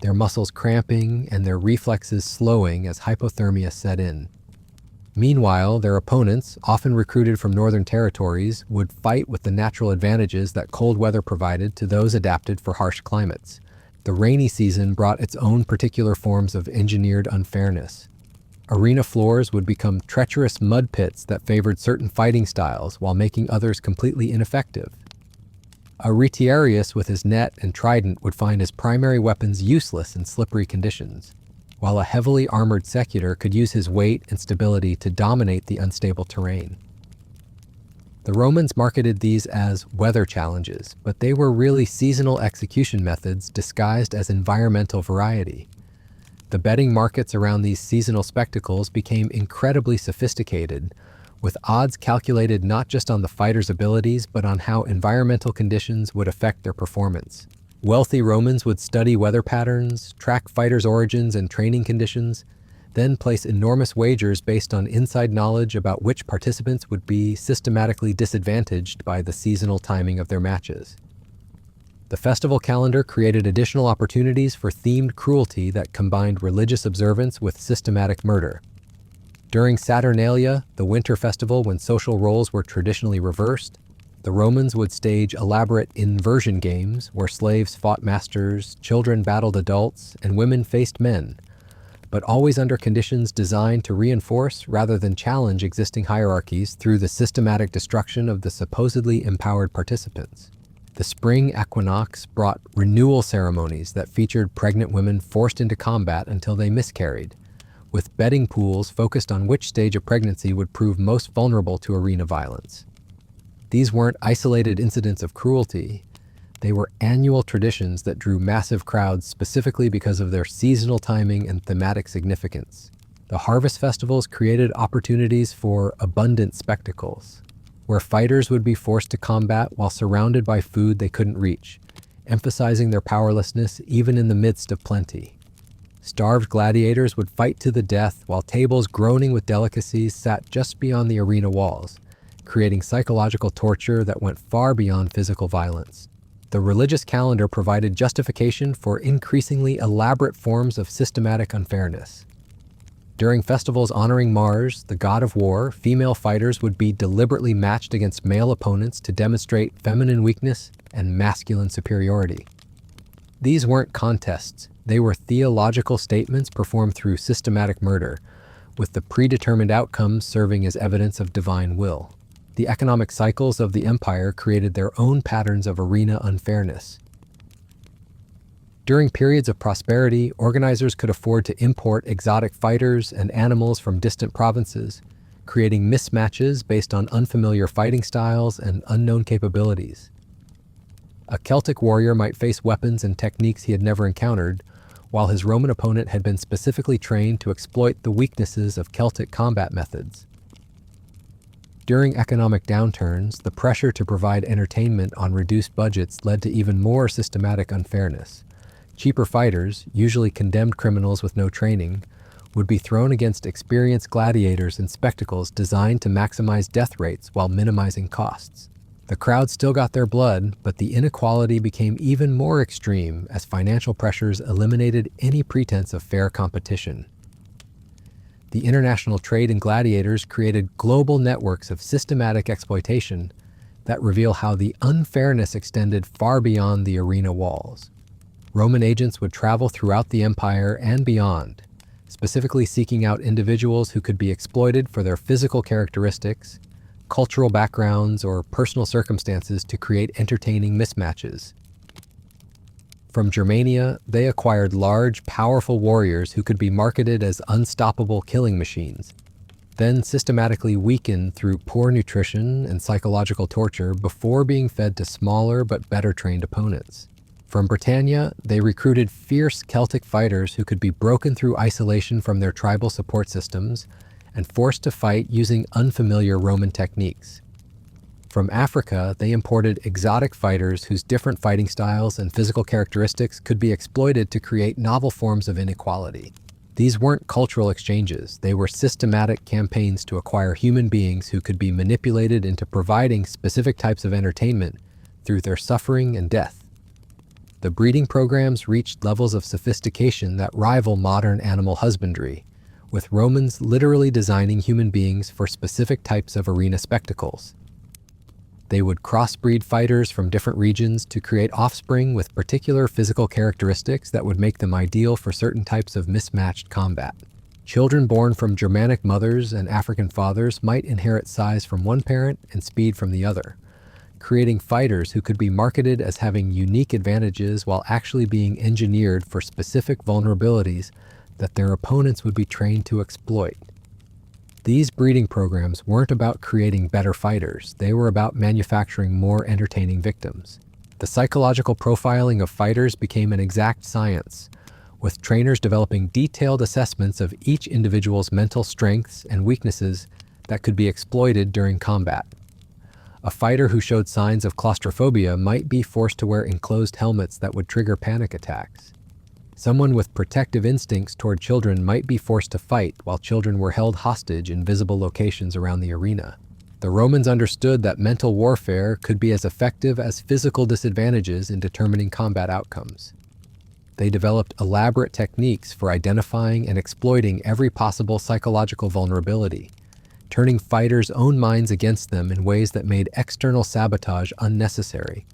their muscles cramping and their reflexes slowing as hypothermia set in. Meanwhile, their opponents, often recruited from northern territories, would fight with the natural advantages that cold weather provided to those adapted for harsh climates. The rainy season brought its own particular forms of engineered unfairness. Arena floors would become treacherous mud pits that favored certain fighting styles while making others completely ineffective. A retiarius with his net and trident would find his primary weapons useless in slippery conditions, while a heavily armored secutor could use his weight and stability to dominate the unstable terrain. The Romans marketed these as weather challenges, but they were really seasonal execution methods disguised as environmental variety. The betting markets around these seasonal spectacles became incredibly sophisticated, with odds calculated not just on the fighter's abilities but on how environmental conditions would affect their performance. Wealthy Romans would study weather patterns, track fighters' origins and training conditions, then place enormous wagers based on inside knowledge about which participants would be systematically disadvantaged by the seasonal timing of their matches. The festival calendar created additional opportunities for themed cruelty that combined religious observance with systematic murder. During Saturnalia, the winter festival when social roles were traditionally reversed, the Romans would stage elaborate inversion games where slaves fought masters, children battled adults, and women faced men, but always under conditions designed to reinforce rather than challenge existing hierarchies through the systematic destruction of the supposedly empowered participants. The spring equinox brought renewal ceremonies that featured pregnant women forced into combat until they miscarried, with betting pools focused on which stage of pregnancy would prove most vulnerable to arena violence. These weren't isolated incidents of cruelty. They were annual traditions that drew massive crowds specifically because of their seasonal timing and thematic significance. The harvest festivals created opportunities for abundant spectacles, where fighters would be forced to combat while surrounded by food they couldn't reach, emphasizing their powerlessness even in the midst of plenty. Starved gladiators would fight to the death while tables groaning with delicacies sat just beyond the arena walls, creating psychological torture that went far beyond physical violence. The religious calendar provided justification for increasingly elaborate forms of systematic unfairness. During festivals honoring Mars, the god of war, female fighters would be deliberately matched against male opponents to demonstrate feminine weakness and masculine superiority. These weren't contests, they were theological statements performed through systematic murder, with the predetermined outcomes serving as evidence of divine will. The economic cycles of the empire created their own patterns of arena unfairness. During periods of prosperity, organizers could afford to import exotic fighters and animals from distant provinces, creating mismatches based on unfamiliar fighting styles and unknown capabilities. A Celtic warrior might face weapons and techniques he had never encountered, while his Roman opponent had been specifically trained to exploit the weaknesses of Celtic combat methods. During economic downturns, the pressure to provide entertainment on reduced budgets led to even more systematic unfairness. Cheaper fighters, usually condemned criminals with no training, would be thrown against experienced gladiators in spectacles designed to maximize death rates while minimizing costs. The crowd still got their blood, but the inequality became even more extreme as financial pressures eliminated any pretense of fair competition. The international trade in gladiators created global networks of systematic exploitation that reveal how the unfairness extended far beyond the arena walls. Roman agents would travel throughout the empire and beyond, specifically seeking out individuals who could be exploited for their physical characteristics, cultural backgrounds, or personal circumstances to create entertaining mismatches. From Germania, they acquired large, powerful warriors who could be marketed as unstoppable killing machines, then systematically weakened through poor nutrition and psychological torture before being fed to smaller but better trained opponents. From Britannia, they recruited fierce Celtic fighters who could be broken through isolation from their tribal support systems and forced to fight using unfamiliar Roman techniques. From Africa, they imported exotic fighters whose different fighting styles and physical characteristics could be exploited to create novel forms of inequality. These weren't cultural exchanges, they were systematic campaigns to acquire human beings who could be manipulated into providing specific types of entertainment through their suffering and death. The breeding programs reached levels of sophistication that rival modern animal husbandry, with Romans literally designing human beings for specific types of arena spectacles. They would crossbreed fighters from different regions to create offspring with particular physical characteristics that would make them ideal for certain types of mismatched combat. Children born from Germanic mothers and African fathers might inherit size from one parent and speed from the other, creating fighters who could be marketed as having unique advantages while actually being engineered for specific vulnerabilities that their opponents would be trained to exploit. These breeding programs weren't about creating better fighters, they were about manufacturing more entertaining victims. The psychological profiling of fighters became an exact science, with trainers developing detailed assessments of each individual's mental strengths and weaknesses that could be exploited during combat. A fighter who showed signs of claustrophobia might be forced to wear enclosed helmets that would trigger panic attacks. Someone with protective instincts toward children might be forced to fight while children were held hostage in visible locations around the arena. The Romans understood that mental warfare could be as effective as physical disadvantages in determining combat outcomes. They developed elaborate techniques for identifying and exploiting every possible psychological vulnerability, turning fighters' own minds against them in ways that made external sabotage unnecessary.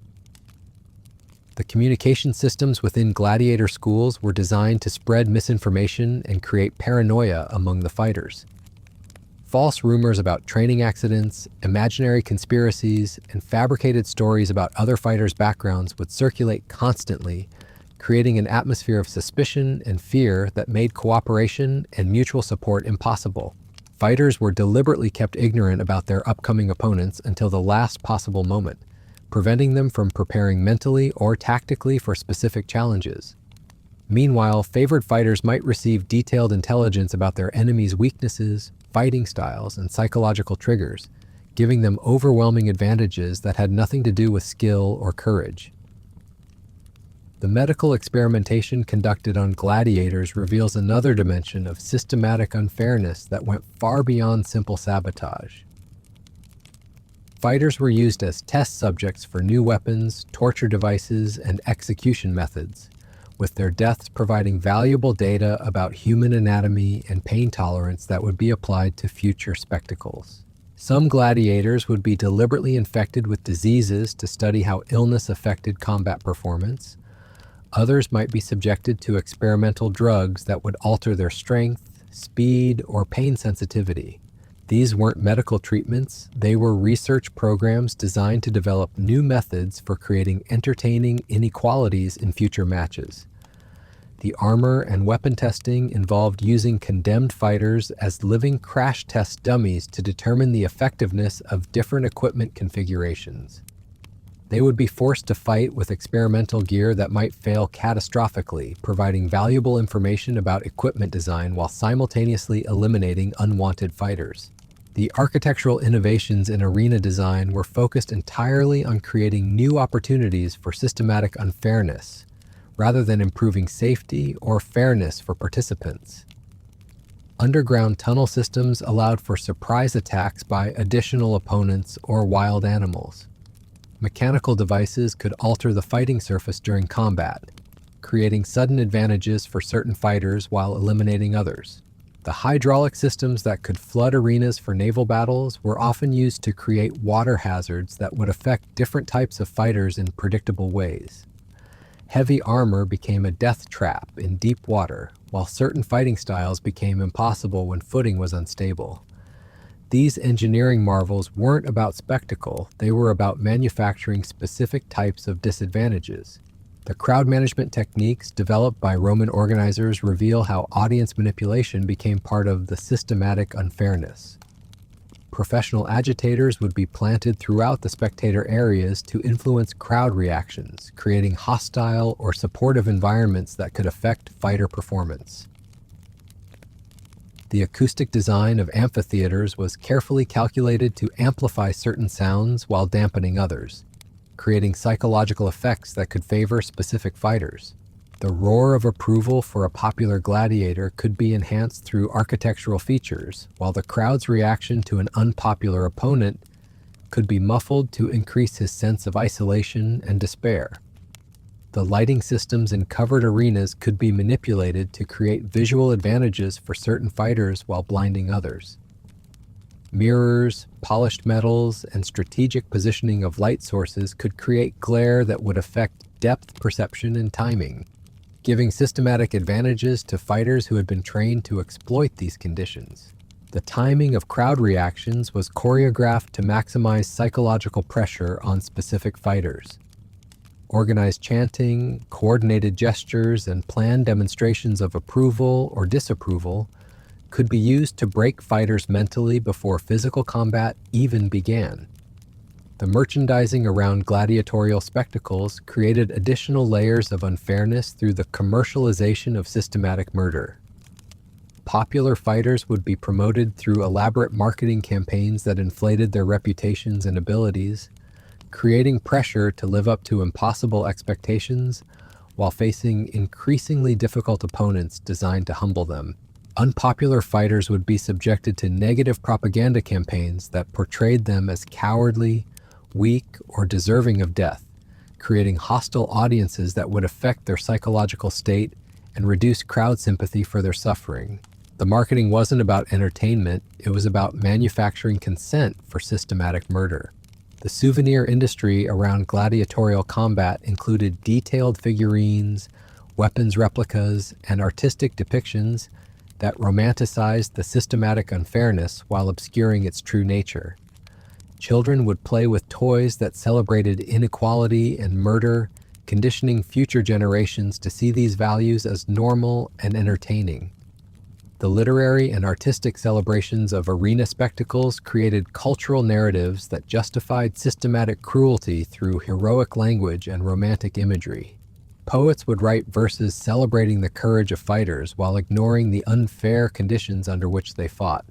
The communication systems within gladiator schools were designed to spread misinformation and create paranoia among the fighters. False rumors about training accidents, imaginary conspiracies, and fabricated stories about other fighters' backgrounds would circulate constantly, creating an atmosphere of suspicion and fear that made cooperation and mutual support impossible. Fighters were deliberately kept ignorant about their upcoming opponents until the last possible moment, preventing them from preparing mentally or tactically for specific challenges. Meanwhile, favored fighters might receive detailed intelligence about their enemy's weaknesses, fighting styles, and psychological triggers, giving them overwhelming advantages that had nothing to do with skill or courage. The medical experimentation conducted on gladiators reveals another dimension of systematic unfairness that went far beyond simple sabotage. Fighters were used as test subjects for new weapons, torture devices, and execution methods, with their deaths providing valuable data about human anatomy and pain tolerance that would be applied to future spectacles. Some gladiators would be deliberately infected with diseases to study how illness affected combat performance. Others might be subjected to experimental drugs that would alter their strength, speed, or pain sensitivity. These weren't medical treatments, they were research programs designed to develop new methods for creating entertaining inequalities in future matches. The armor and weapon testing involved using condemned fighters as living crash test dummies to determine the effectiveness of different equipment configurations. They would be forced to fight with experimental gear that might fail catastrophically, providing valuable information about equipment design while simultaneously eliminating unwanted fighters. The architectural innovations in arena design were focused entirely on creating new opportunities for systematic unfairness, rather than improving safety or fairness for participants. Underground tunnel systems allowed for surprise attacks by additional opponents or wild animals. Mechanical devices could alter the fighting surface during combat, creating sudden advantages for certain fighters while eliminating others. The hydraulic systems that could flood arenas for naval battles were often used to create water hazards that would affect different types of fighters in predictable ways. Heavy armor became a death trap in deep water, while certain fighting styles became impossible when footing was unstable. These engineering marvels weren't about spectacle, they were about manufacturing specific types of disadvantages. The crowd management techniques developed by Roman organizers reveal how audience manipulation became part of the systematic unfairness. Professional agitators would be planted throughout the spectator areas to influence crowd reactions, creating hostile or supportive environments that could affect fighter performance. The acoustic design of amphitheaters was carefully calculated to amplify certain sounds while dampening others, creating psychological effects that could favor specific fighters. The roar of approval for a popular gladiator could be enhanced through architectural features, while the crowd's reaction to an unpopular opponent could be muffled to increase his sense of isolation and despair. The lighting systems in covered arenas could be manipulated to create visual advantages for certain fighters while blinding others. Mirrors, polished metals, and strategic positioning of light sources could create glare that would affect depth perception and timing, giving systematic advantages to fighters who had been trained to exploit these conditions. The timing of crowd reactions was choreographed to maximize psychological pressure on specific fighters. Organized chanting, coordinated gestures, and planned demonstrations of approval or disapproval could be used to break fighters mentally before physical combat even began. The merchandising around gladiatorial spectacles created additional layers of unfairness through the commercialization of systematic murder. Popular fighters would be promoted through elaborate marketing campaigns that inflated their reputations and abilities, creating pressure to live up to impossible expectations while facing increasingly difficult opponents designed to humble them. Unpopular fighters would be subjected to negative propaganda campaigns that portrayed them as cowardly, weak, or deserving of death, creating hostile audiences that would affect their psychological state and reduce crowd sympathy for their suffering. The marketing wasn't about entertainment, it was about manufacturing consent for systematic murder. The souvenir industry around gladiatorial combat included detailed figurines, weapons replicas, and artistic depictions that romanticized the systematic unfairness while obscuring its true nature. Children would play with toys that celebrated inequality and murder, conditioning future generations to see these values as normal and entertaining. The literary and artistic celebrations of arena spectacles created cultural narratives that justified systematic cruelty through heroic language and romantic imagery. Poets would write verses celebrating the courage of fighters while ignoring the unfair conditions under which they fought.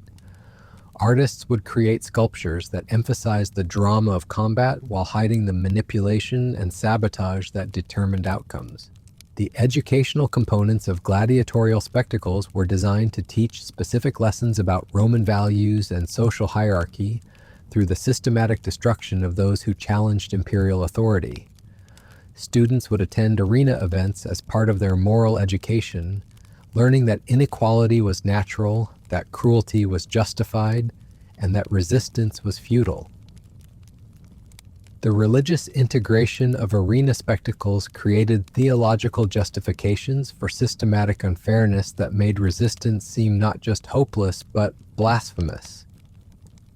Artists would create sculptures that emphasized the drama of combat while hiding the manipulation and sabotage that determined outcomes. The educational components of gladiatorial spectacles were designed to teach specific lessons about Roman values and social hierarchy through the systematic destruction of those who challenged imperial authority. Students would attend arena events as part of their moral education, learning that inequality was natural, that cruelty was justified, and that resistance was futile. The religious integration of arena spectacles created theological justifications for systematic unfairness that made resistance seem not just hopeless, but blasphemous.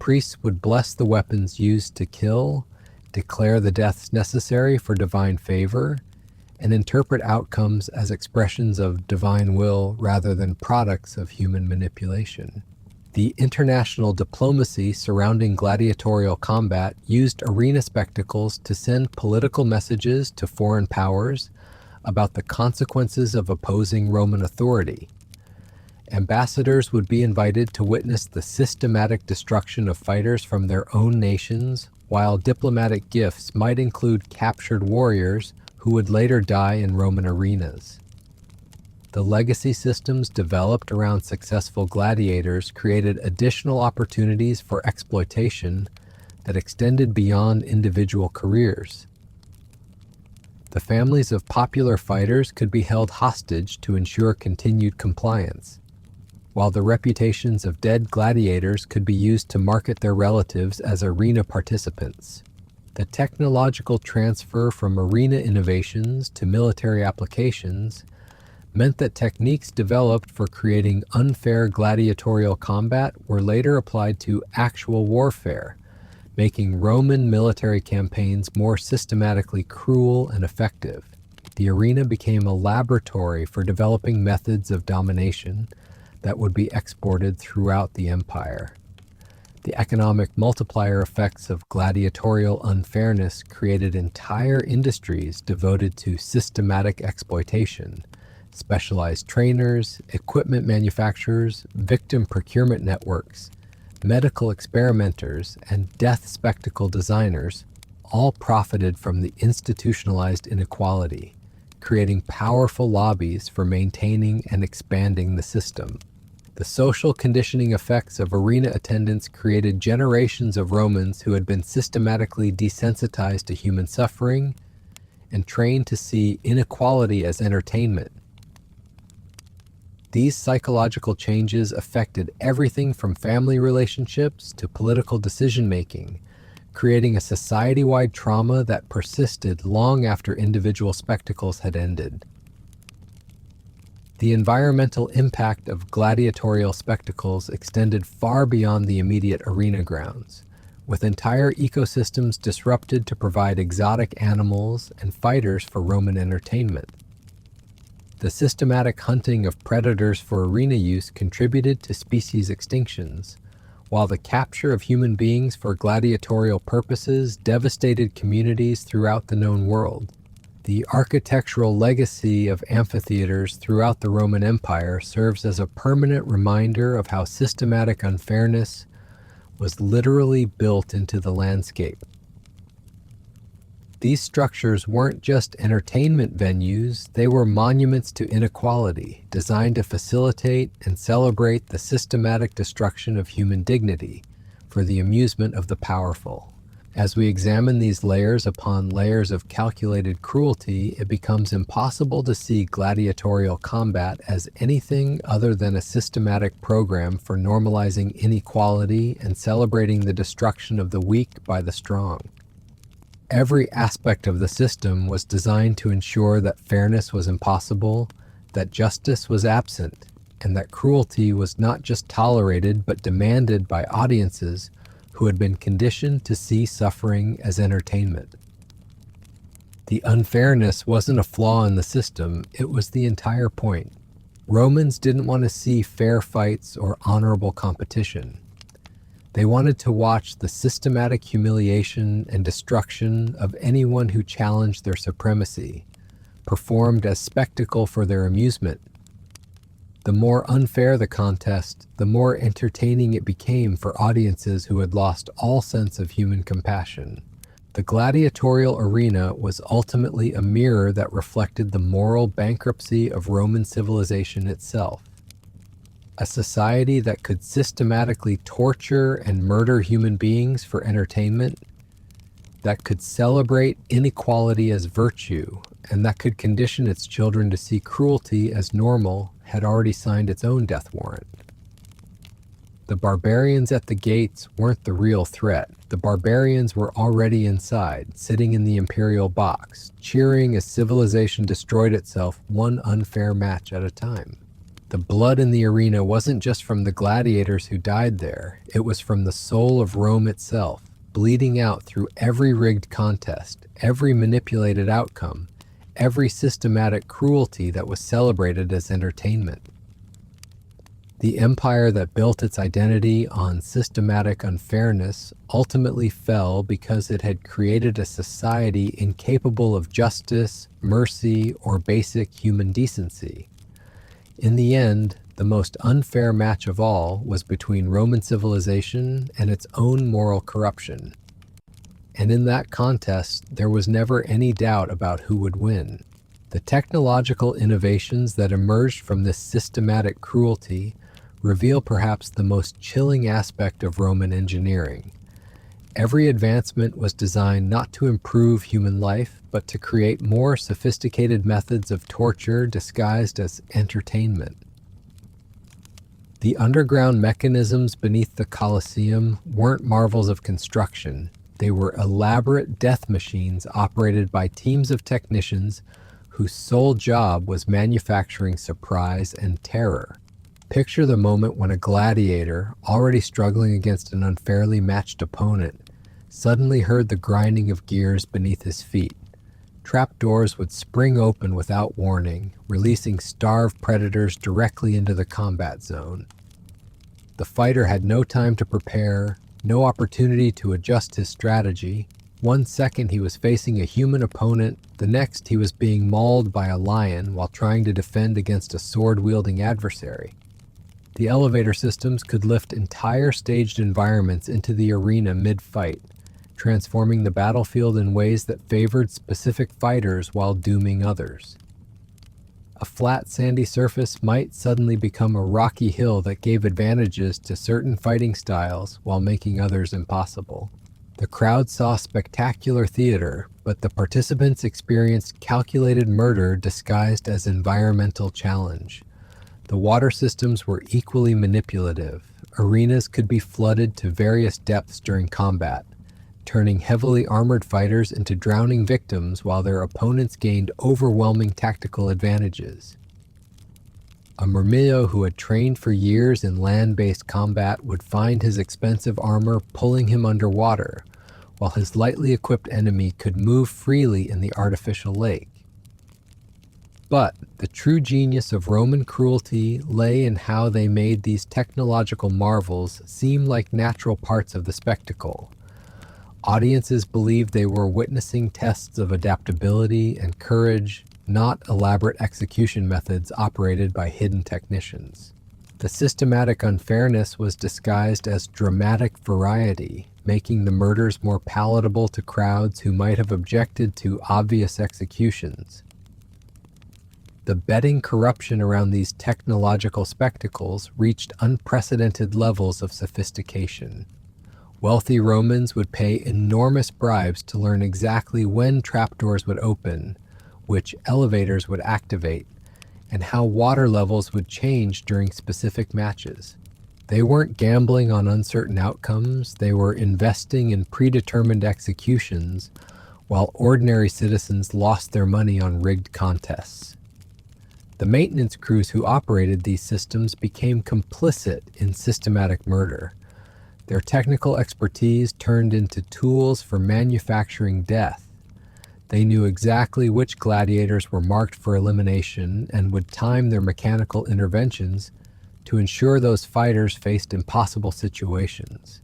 Priests would bless the weapons used to kill, declare the deaths necessary for divine favor, and interpret outcomes as expressions of divine will rather than products of human manipulation. The international diplomacy surrounding gladiatorial combat used arena spectacles to send political messages to foreign powers about the consequences of opposing Roman authority. Ambassadors would be invited to witness the systematic destruction of fighters from their own nations, while diplomatic gifts might include captured warriors who would later die in Roman arenas. The legacy systems developed around successful gladiators created additional opportunities for exploitation that extended beyond individual careers. The families of popular fighters could be held hostage to ensure continued compliance, while the reputations of dead gladiators could be used to market their relatives as arena participants. The technological transfer from arena innovations to military applications meant that techniques developed for creating unfair gladiatorial combat were later applied to actual warfare, making Roman military campaigns more systematically cruel and effective. The arena became a laboratory for developing methods of domination that would be exported throughout the empire. The economic multiplier effects of gladiatorial unfairness created entire industries devoted to systematic exploitation. Specialized trainers, equipment manufacturers, victim procurement networks, medical experimenters, and death spectacle designers all profited from the institutionalized inequality, creating powerful lobbies for maintaining and expanding the system. The social conditioning effects of arena attendance created generations of Romans who had been systematically desensitized to human suffering and trained to see inequality as entertainment. These psychological changes affected everything from family relationships to political decision-making, creating a society-wide trauma that persisted long after individual spectacles had ended. The environmental impact of gladiatorial spectacles extended far beyond the immediate arena grounds, with entire ecosystems disrupted to provide exotic animals and fighters for Roman entertainment. The systematic hunting of predators for arena use contributed to species extinctions, while the capture of human beings for gladiatorial purposes devastated communities throughout the known world. The architectural legacy of amphitheaters throughout the Roman Empire serves as a permanent reminder of how systematic unfairness was literally built into the landscape. These structures weren't just entertainment venues, they were monuments to inequality, designed to facilitate and celebrate the systematic destruction of human dignity for the amusement of the powerful. As we examine these layers upon layers of calculated cruelty, it becomes impossible to see gladiatorial combat as anything other than a systematic program for normalizing inequality and celebrating the destruction of the weak by the strong. Every aspect of the system was designed to ensure that fairness was impossible, that justice was absent, and that cruelty was not just tolerated but demanded by audiences who had been conditioned to see suffering as entertainment. The unfairness wasn't a flaw in the system, it was the entire point. Romans didn't want to see fair fights or honorable competition. They wanted to watch the systematic humiliation and destruction of anyone who challenged their supremacy, performed as spectacle for their amusement. The more unfair the contest, the more entertaining it became for audiences who had lost all sense of human compassion. The gladiatorial arena was ultimately a mirror that reflected the moral bankruptcy of Roman civilization itself. A society that could systematically torture and murder human beings for entertainment, that could celebrate inequality as virtue, and that could condition its children to see cruelty as normal, had already signed its own death warrant. The barbarians at the gates weren't the real threat. The barbarians were already inside, sitting in the Imperial box, cheering as civilization destroyed itself one unfair match at a time. The blood in the arena wasn't just from the gladiators who died there, it was from the soul of Rome itself, bleeding out through every rigged contest, every manipulated outcome, every systematic cruelty that was celebrated as entertainment. The empire that built its identity on systematic unfairness ultimately fell because it had created a society incapable of justice, mercy, or basic human decency. In the end, the most unfair match of all was between Roman civilization and its own moral corruption. And in that contest, there was never any doubt about who would win. The technological innovations that emerged from this systematic cruelty reveal perhaps the most chilling aspect of Roman engineering. Every advancement was designed not to improve human life, but to create more sophisticated methods of torture disguised as entertainment. The underground mechanisms beneath the Colosseum weren't marvels of construction. They were elaborate death machines operated by teams of technicians whose sole job was manufacturing surprise and terror. Picture the moment when a gladiator, already struggling against an unfairly matched opponent, suddenly heard the grinding of gears beneath his feet. Trapdoors would spring open without warning, releasing starved predators directly into the combat zone. The fighter had no time to prepare, no opportunity to adjust his strategy. One second he was facing a human opponent, the next he was being mauled by a lion while trying to defend against a sword-wielding adversary. The elevator systems could lift entire staged environments into the arena mid-fight, transforming the battlefield in ways that favored specific fighters while dooming others. A flat sandy surface might suddenly become a rocky hill that gave advantages to certain fighting styles while making others impossible. The crowd saw spectacular theater, but the participants experienced calculated murder disguised as environmental challenge. The water systems were equally manipulative. Arenas could be flooded to various depths during combat, turning heavily armored fighters into drowning victims while their opponents gained overwhelming tactical advantages. A Murmillo who had trained for years in land-based combat would find his expensive armor pulling him underwater, while his lightly equipped enemy could move freely in the artificial lake. But the true genius of Roman cruelty lay in how they made these technological marvels seem like natural parts of the spectacle. Audiences believed they were witnessing tests of adaptability and courage, not elaborate execution methods operated by hidden technicians. The systematic unfairness was disguised as dramatic variety, making the murders more palatable to crowds who might have objected to obvious executions. The betting corruption around these technological spectacles reached unprecedented levels of sophistication. Wealthy Romans would pay enormous bribes to learn exactly when trapdoors would open, which elevators would activate, and how water levels would change during specific matches. They weren't gambling on uncertain outcomes, they were investing in predetermined executions, while ordinary citizens lost their money on rigged contests. The maintenance crews who operated these systems became complicit in systematic murder. Their technical expertise turned into tools for manufacturing death. They knew exactly which gladiators were marked for elimination and would time their mechanical interventions to ensure those fighters faced impossible situations.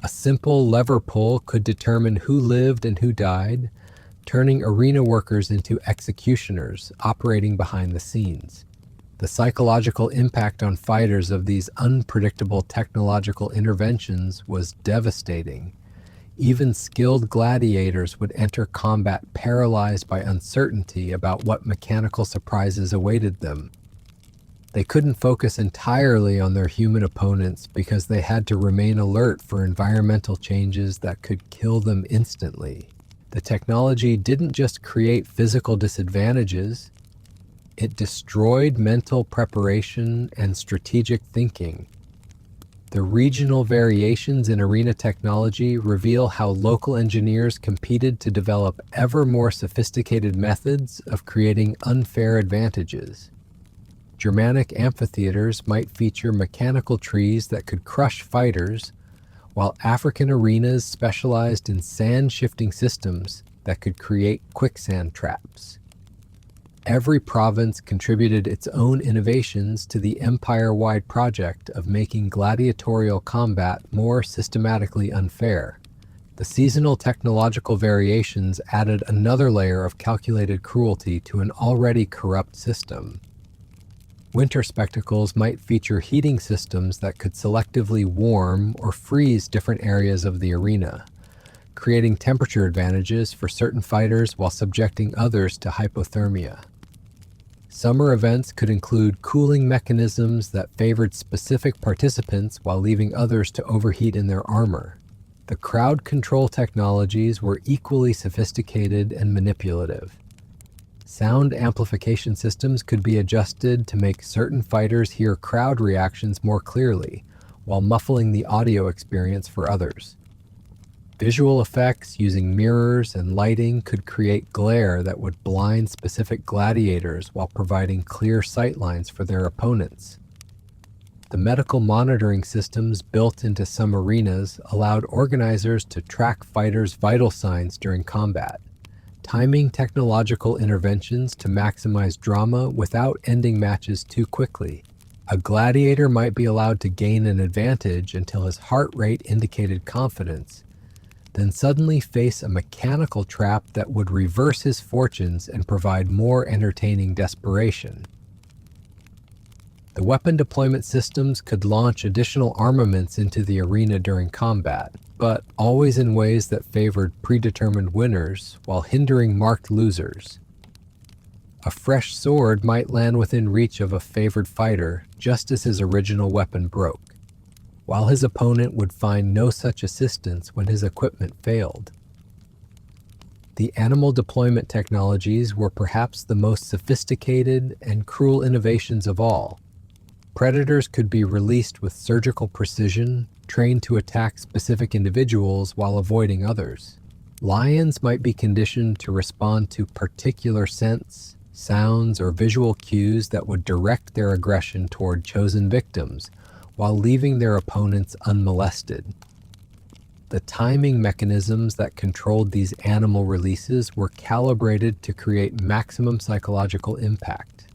A simple lever pull could determine who lived and who died, turning arena workers into executioners operating behind the scenes. The psychological impact on fighters of these unpredictable technological interventions was devastating. Even skilled gladiators would enter combat paralyzed by uncertainty about what mechanical surprises awaited them. They couldn't focus entirely on their human opponents because they had to remain alert for environmental changes that could kill them instantly. The technology didn't just create physical disadvantages, it destroyed mental preparation and strategic thinking. The regional variations in arena technology reveal how local engineers competed to develop ever more sophisticated methods of creating unfair advantages. Germanic amphitheaters might feature mechanical trees that could crush fighters, while African arenas specialized in sand-shifting systems that could create quicksand traps. Every province contributed its own innovations to the empire-wide project of making gladiatorial combat more systematically unfair. The seasonal technological variations added another layer of calculated cruelty to an already corrupt system. Winter spectacles might feature heating systems that could selectively warm or freeze different areas of the arena, creating temperature advantages for certain fighters while subjecting others to hypothermia. Summer events could include cooling mechanisms that favored specific participants while leaving others to overheat in their armor. The crowd control technologies were equally sophisticated and manipulative. Sound amplification systems could be adjusted to make certain fighters hear crowd reactions more clearly, while muffling the audio experience for others. Visual effects using mirrors and lighting could create glare that would blind specific gladiators while providing clear sightlines for their opponents. The medical monitoring systems built into some arenas allowed organizers to track fighters' vital signs during combat, timing technological interventions to maximize drama without ending matches too quickly. A gladiator might be allowed to gain an advantage until his heart rate indicated confidence, then suddenly face a mechanical trap that would reverse his fortunes and provide more entertaining desperation. The weapon deployment systems could launch additional armaments into the arena during combat, but always in ways that favored predetermined winners while hindering marked losers. A fresh sword might land within reach of a favored fighter just as his original weapon broke, while his opponent would find no such assistance when his equipment failed. The animal deployment technologies were perhaps the most sophisticated and cruel innovations of all. Predators could be released with surgical precision, trained to attack specific individuals while avoiding others. Lions might be conditioned to respond to particular scents, sounds, or visual cues that would direct their aggression toward chosen victims, while leaving their opponents unmolested. The timing mechanisms that controlled these animal releases were calibrated to create maximum psychological impact.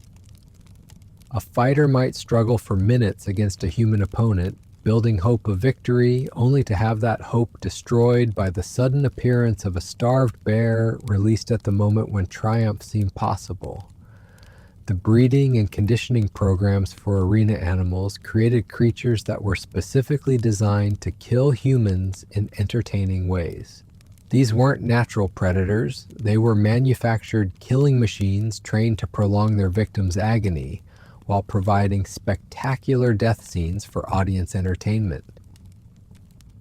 A fighter might struggle for minutes against a human opponent, building hope of victory, only to have that hope destroyed by the sudden appearance of a starved bear released at the moment when triumph seemed possible. The breeding and conditioning programs for arena animals created creatures that were specifically designed to kill humans in entertaining ways. These weren't natural predators, they were manufactured killing machines trained to prolong their victims' agony while providing spectacular death scenes for audience entertainment.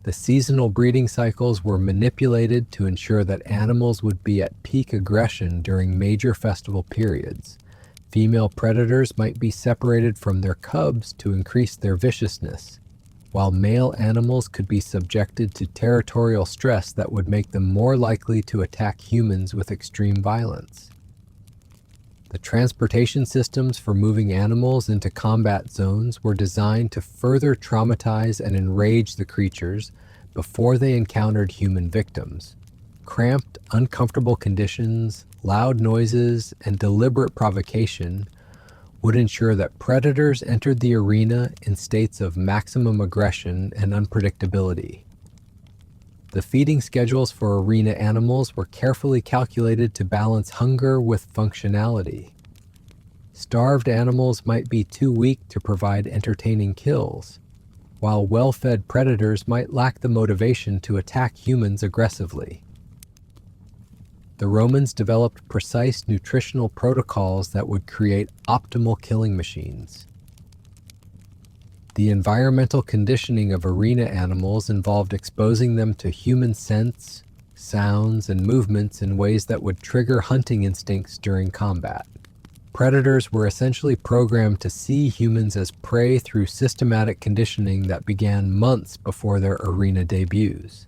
The seasonal breeding cycles were manipulated to ensure that animals would be at peak aggression during major festival periods. Female predators might be separated from their cubs to increase their viciousness, while male animals could be subjected to territorial stress that would make them more likely to attack humans with extreme violence. The transportation systems for moving animals into combat zones were designed to further traumatize and enrage the creatures before they encountered human victims. Cramped, uncomfortable conditions, loud noises, and deliberate provocation would ensure that predators entered the arena in states of maximum aggression and unpredictability. The feeding schedules for arena animals were carefully calculated to balance hunger with functionality. Starved animals might be too weak to provide entertaining kills, while well-fed predators might lack the motivation to attack humans aggressively. The Romans developed precise nutritional protocols that would create optimal killing machines. The environmental conditioning of arena animals involved exposing them to human scents, sounds, and movements in ways that would trigger hunting instincts during combat. Predators were essentially programmed to see humans as prey through systematic conditioning that began months before their arena debuts.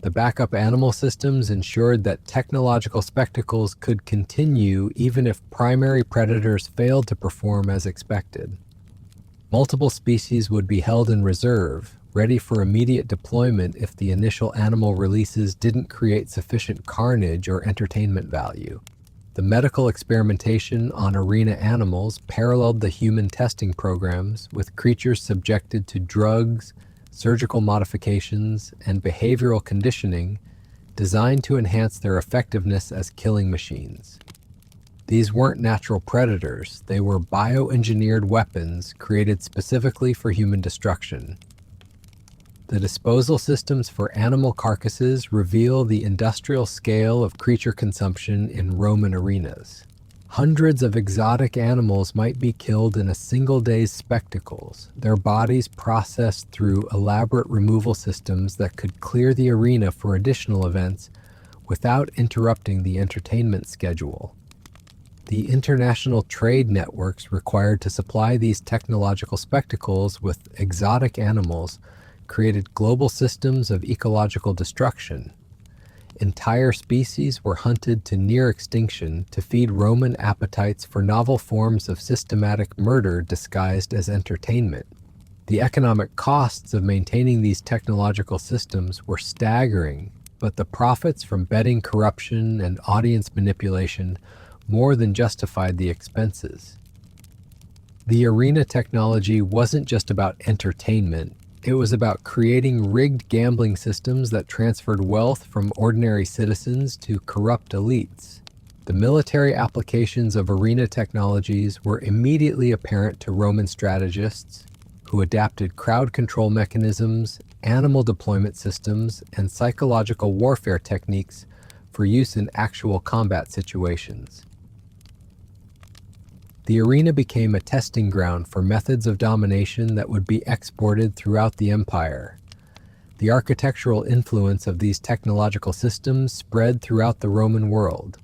The backup animal systems ensured that technological spectacles could continue even if primary predators failed to perform as expected. Multiple species would be held in reserve, ready for immediate deployment if the initial animal releases didn't create sufficient carnage or entertainment value. The medical experimentation on arena animals paralleled the human testing programs, with creatures subjected to drugs, surgical modifications, and behavioral conditioning designed to enhance their effectiveness as killing machines. These weren't natural predators, they were bioengineered weapons created specifically for human destruction. The disposal systems for animal carcasses reveal the industrial scale of creature consumption in Roman arenas. Hundreds of exotic animals might be killed in a single day's spectacles, their bodies processed through elaborate removal systems that could clear the arena for additional events without interrupting the entertainment schedule. The international trade networks required to supply these technological spectacles with exotic animals created global systems of ecological destruction. Entire species were hunted to near extinction to feed Roman appetites for novel forms of systematic murder disguised as entertainment. The economic costs of maintaining these technological systems were staggering, but the profits from betting corruption and audience manipulation more than justified the expenses. The arena technology wasn't just about entertainment. It was about creating rigged gambling systems that transferred wealth from ordinary citizens to corrupt elites. The military applications of arena technologies were immediately apparent to Roman strategists, who adapted crowd control mechanisms, animal deployment systems, and psychological warfare techniques for use in actual combat situations. The arena became a testing ground for methods of domination that would be exported throughout the empire. The architectural influence of these technological systems spread throughout the Roman world,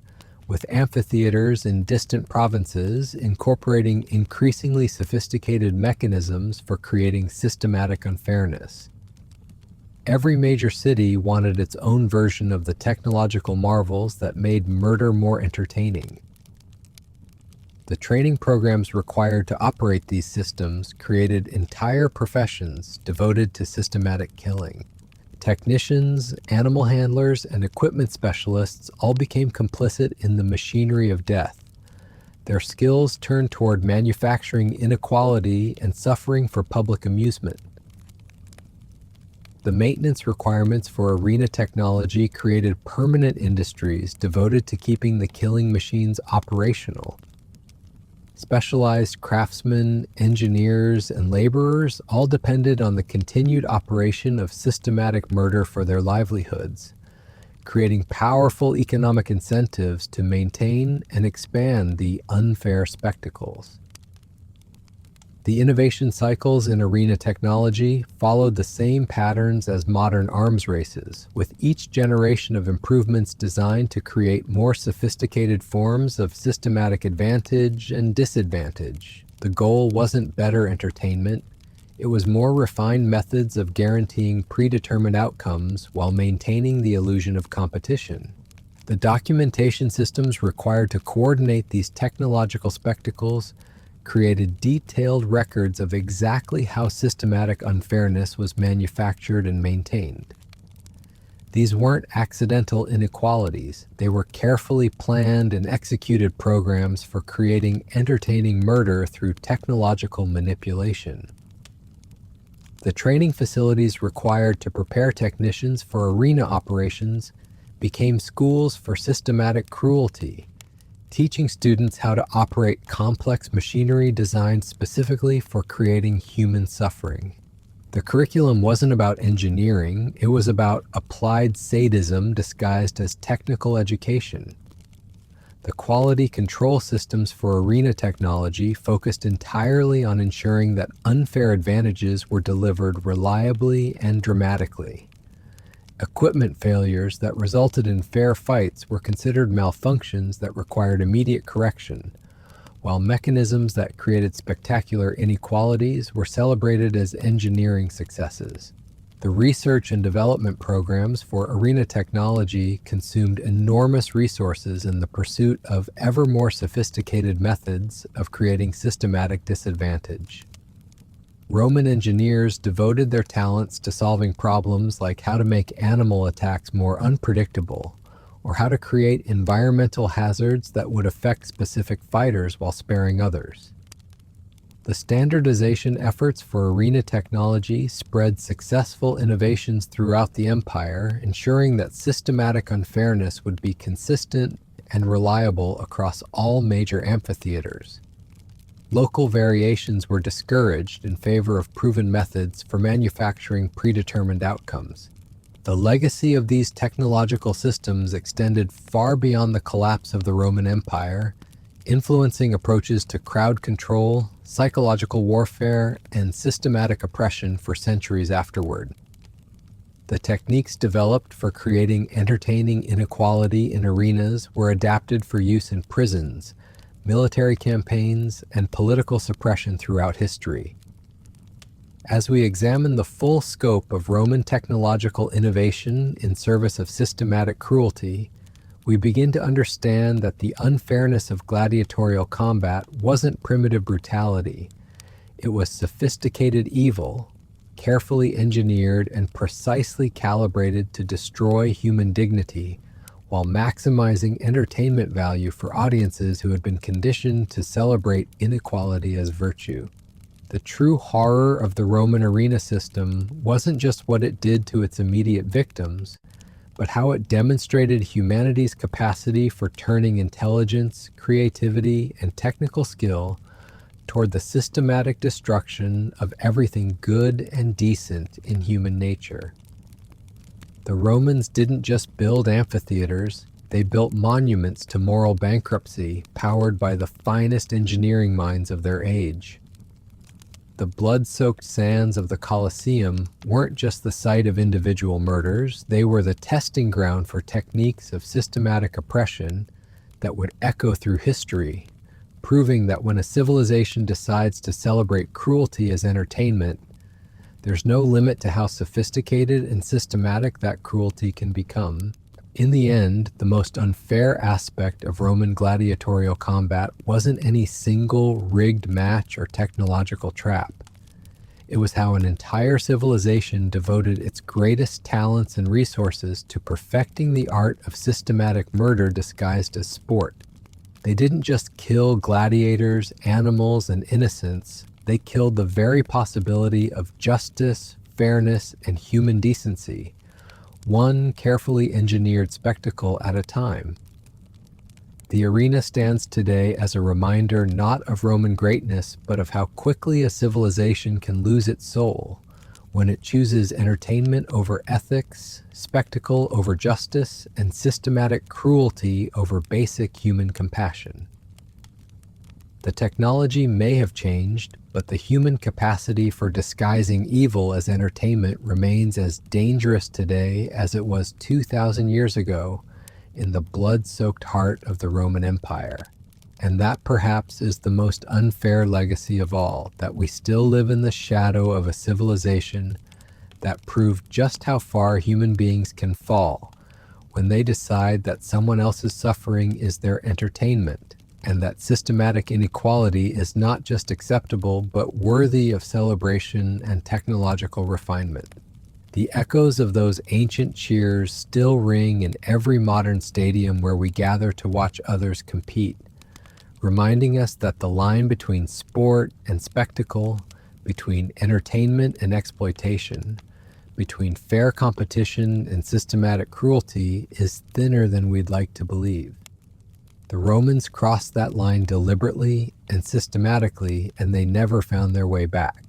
with amphitheaters in distant provinces incorporating increasingly sophisticated mechanisms for creating systematic unfairness. Every major city wanted its own version of the technological marvels that made murder more entertaining. The training programs required to operate these systems created entire professions devoted to systematic killing. Technicians, animal handlers, and equipment specialists all became complicit in the machinery of death. Their skills turned toward manufacturing inequality and suffering for public amusement. The maintenance requirements for arena technology created permanent industries devoted to keeping the killing machines operational. Specialized craftsmen, engineers, and laborers all depended on the continued operation of systematic murder for their livelihoods, creating powerful economic incentives to maintain and expand the unfair spectacles. The innovation cycles in arena technology followed the same patterns as modern arms races, with each generation of improvements designed to create more sophisticated forms of systematic advantage and disadvantage. The goal wasn't better entertainment, it was more refined methods of guaranteeing predetermined outcomes while maintaining the illusion of competition. The documentation systems required to coordinate these technological spectacles created detailed records of exactly how systematic unfairness was manufactured and maintained. These weren't accidental inequalities, they were carefully planned and executed programs for creating entertaining murder through technological manipulation. The training facilities required to prepare technicians for arena operations became schools for systematic cruelty, teaching students how to operate complex machinery designed specifically for creating human suffering. The curriculum wasn't about engineering, it was about applied sadism disguised as technical education. The quality control systems for arena technology focused entirely on ensuring that unfair advantages were delivered reliably and dramatically. Equipment failures that resulted in fair fights were considered malfunctions that required immediate correction, while mechanisms that created spectacular inequalities were celebrated as engineering successes. The research and development programs for arena technology consumed enormous resources in the pursuit of ever more sophisticated methods of creating systematic disadvantage. Roman engineers devoted their talents to solving problems like how to make animal attacks more unpredictable, or how to create environmental hazards that would affect specific fighters while sparing others. The standardization efforts for arena technology spread successful innovations throughout the empire, ensuring that systematic unfairness would be consistent and reliable across all major amphitheaters. Local variations were discouraged in favor of proven methods for manufacturing predetermined outcomes. The legacy of these technological systems extended far beyond the collapse of the Roman Empire, influencing approaches to crowd control, psychological warfare, and systematic oppression for centuries afterward. The techniques developed for creating entertaining inequality in arenas were adapted for use in prisons, military campaigns, and political suppression throughout history. As we examine the full scope of Roman technological innovation in service of systematic cruelty, we begin to understand that the unfairness of gladiatorial combat wasn't primitive brutality. It was sophisticated evil, carefully engineered and precisely calibrated to destroy human dignity, while maximizing entertainment value for audiences who had been conditioned to celebrate inequality as virtue. The true horror of the Roman arena system wasn't just what it did to its immediate victims, but how it demonstrated humanity's capacity for turning intelligence, creativity, and technical skill toward the systematic destruction of everything good and decent in human nature. The Romans didn't just build amphitheaters, they built monuments to moral bankruptcy powered by the finest engineering minds of their age. The blood-soaked sands of the Colosseum weren't just the site of individual murders, they were the testing ground for techniques of systematic oppression that would echo through history, proving that when a civilization decides to celebrate cruelty as entertainment, there's no limit to how sophisticated and systematic that cruelty can become. In the end, the most unfair aspect of Roman gladiatorial combat wasn't any single rigged match or technological trap. It was how an entire civilization devoted its greatest talents and resources to perfecting the art of systematic murder disguised as sport. They didn't just kill gladiators, animals, and innocents, they killed the very possibility of justice, fairness, and human decency, one carefully engineered spectacle at a time. The arena stands today as a reminder not of Roman greatness, but of how quickly a civilization can lose its soul when it chooses entertainment over ethics, spectacle over justice, and systematic cruelty over basic human compassion. The technology may have changed, but the human capacity for disguising evil as entertainment remains as dangerous today as it was 2,000 years ago in the blood-soaked heart of the Roman Empire. And that perhaps is the most unfair legacy of all, that we still live in the shadow of a civilization that proved just how far human beings can fall when they decide that someone else's suffering is their entertainment, and that systematic inequality is not just acceptable but worthy of celebration and technological refinement. The echoes of those ancient cheers still ring in every modern stadium where we gather to watch others compete, reminding us that the line between sport and spectacle, between entertainment and exploitation, between fair competition and systematic cruelty is thinner than we'd like to believe. The Romans crossed that line deliberately and systematically, and they never found their way back.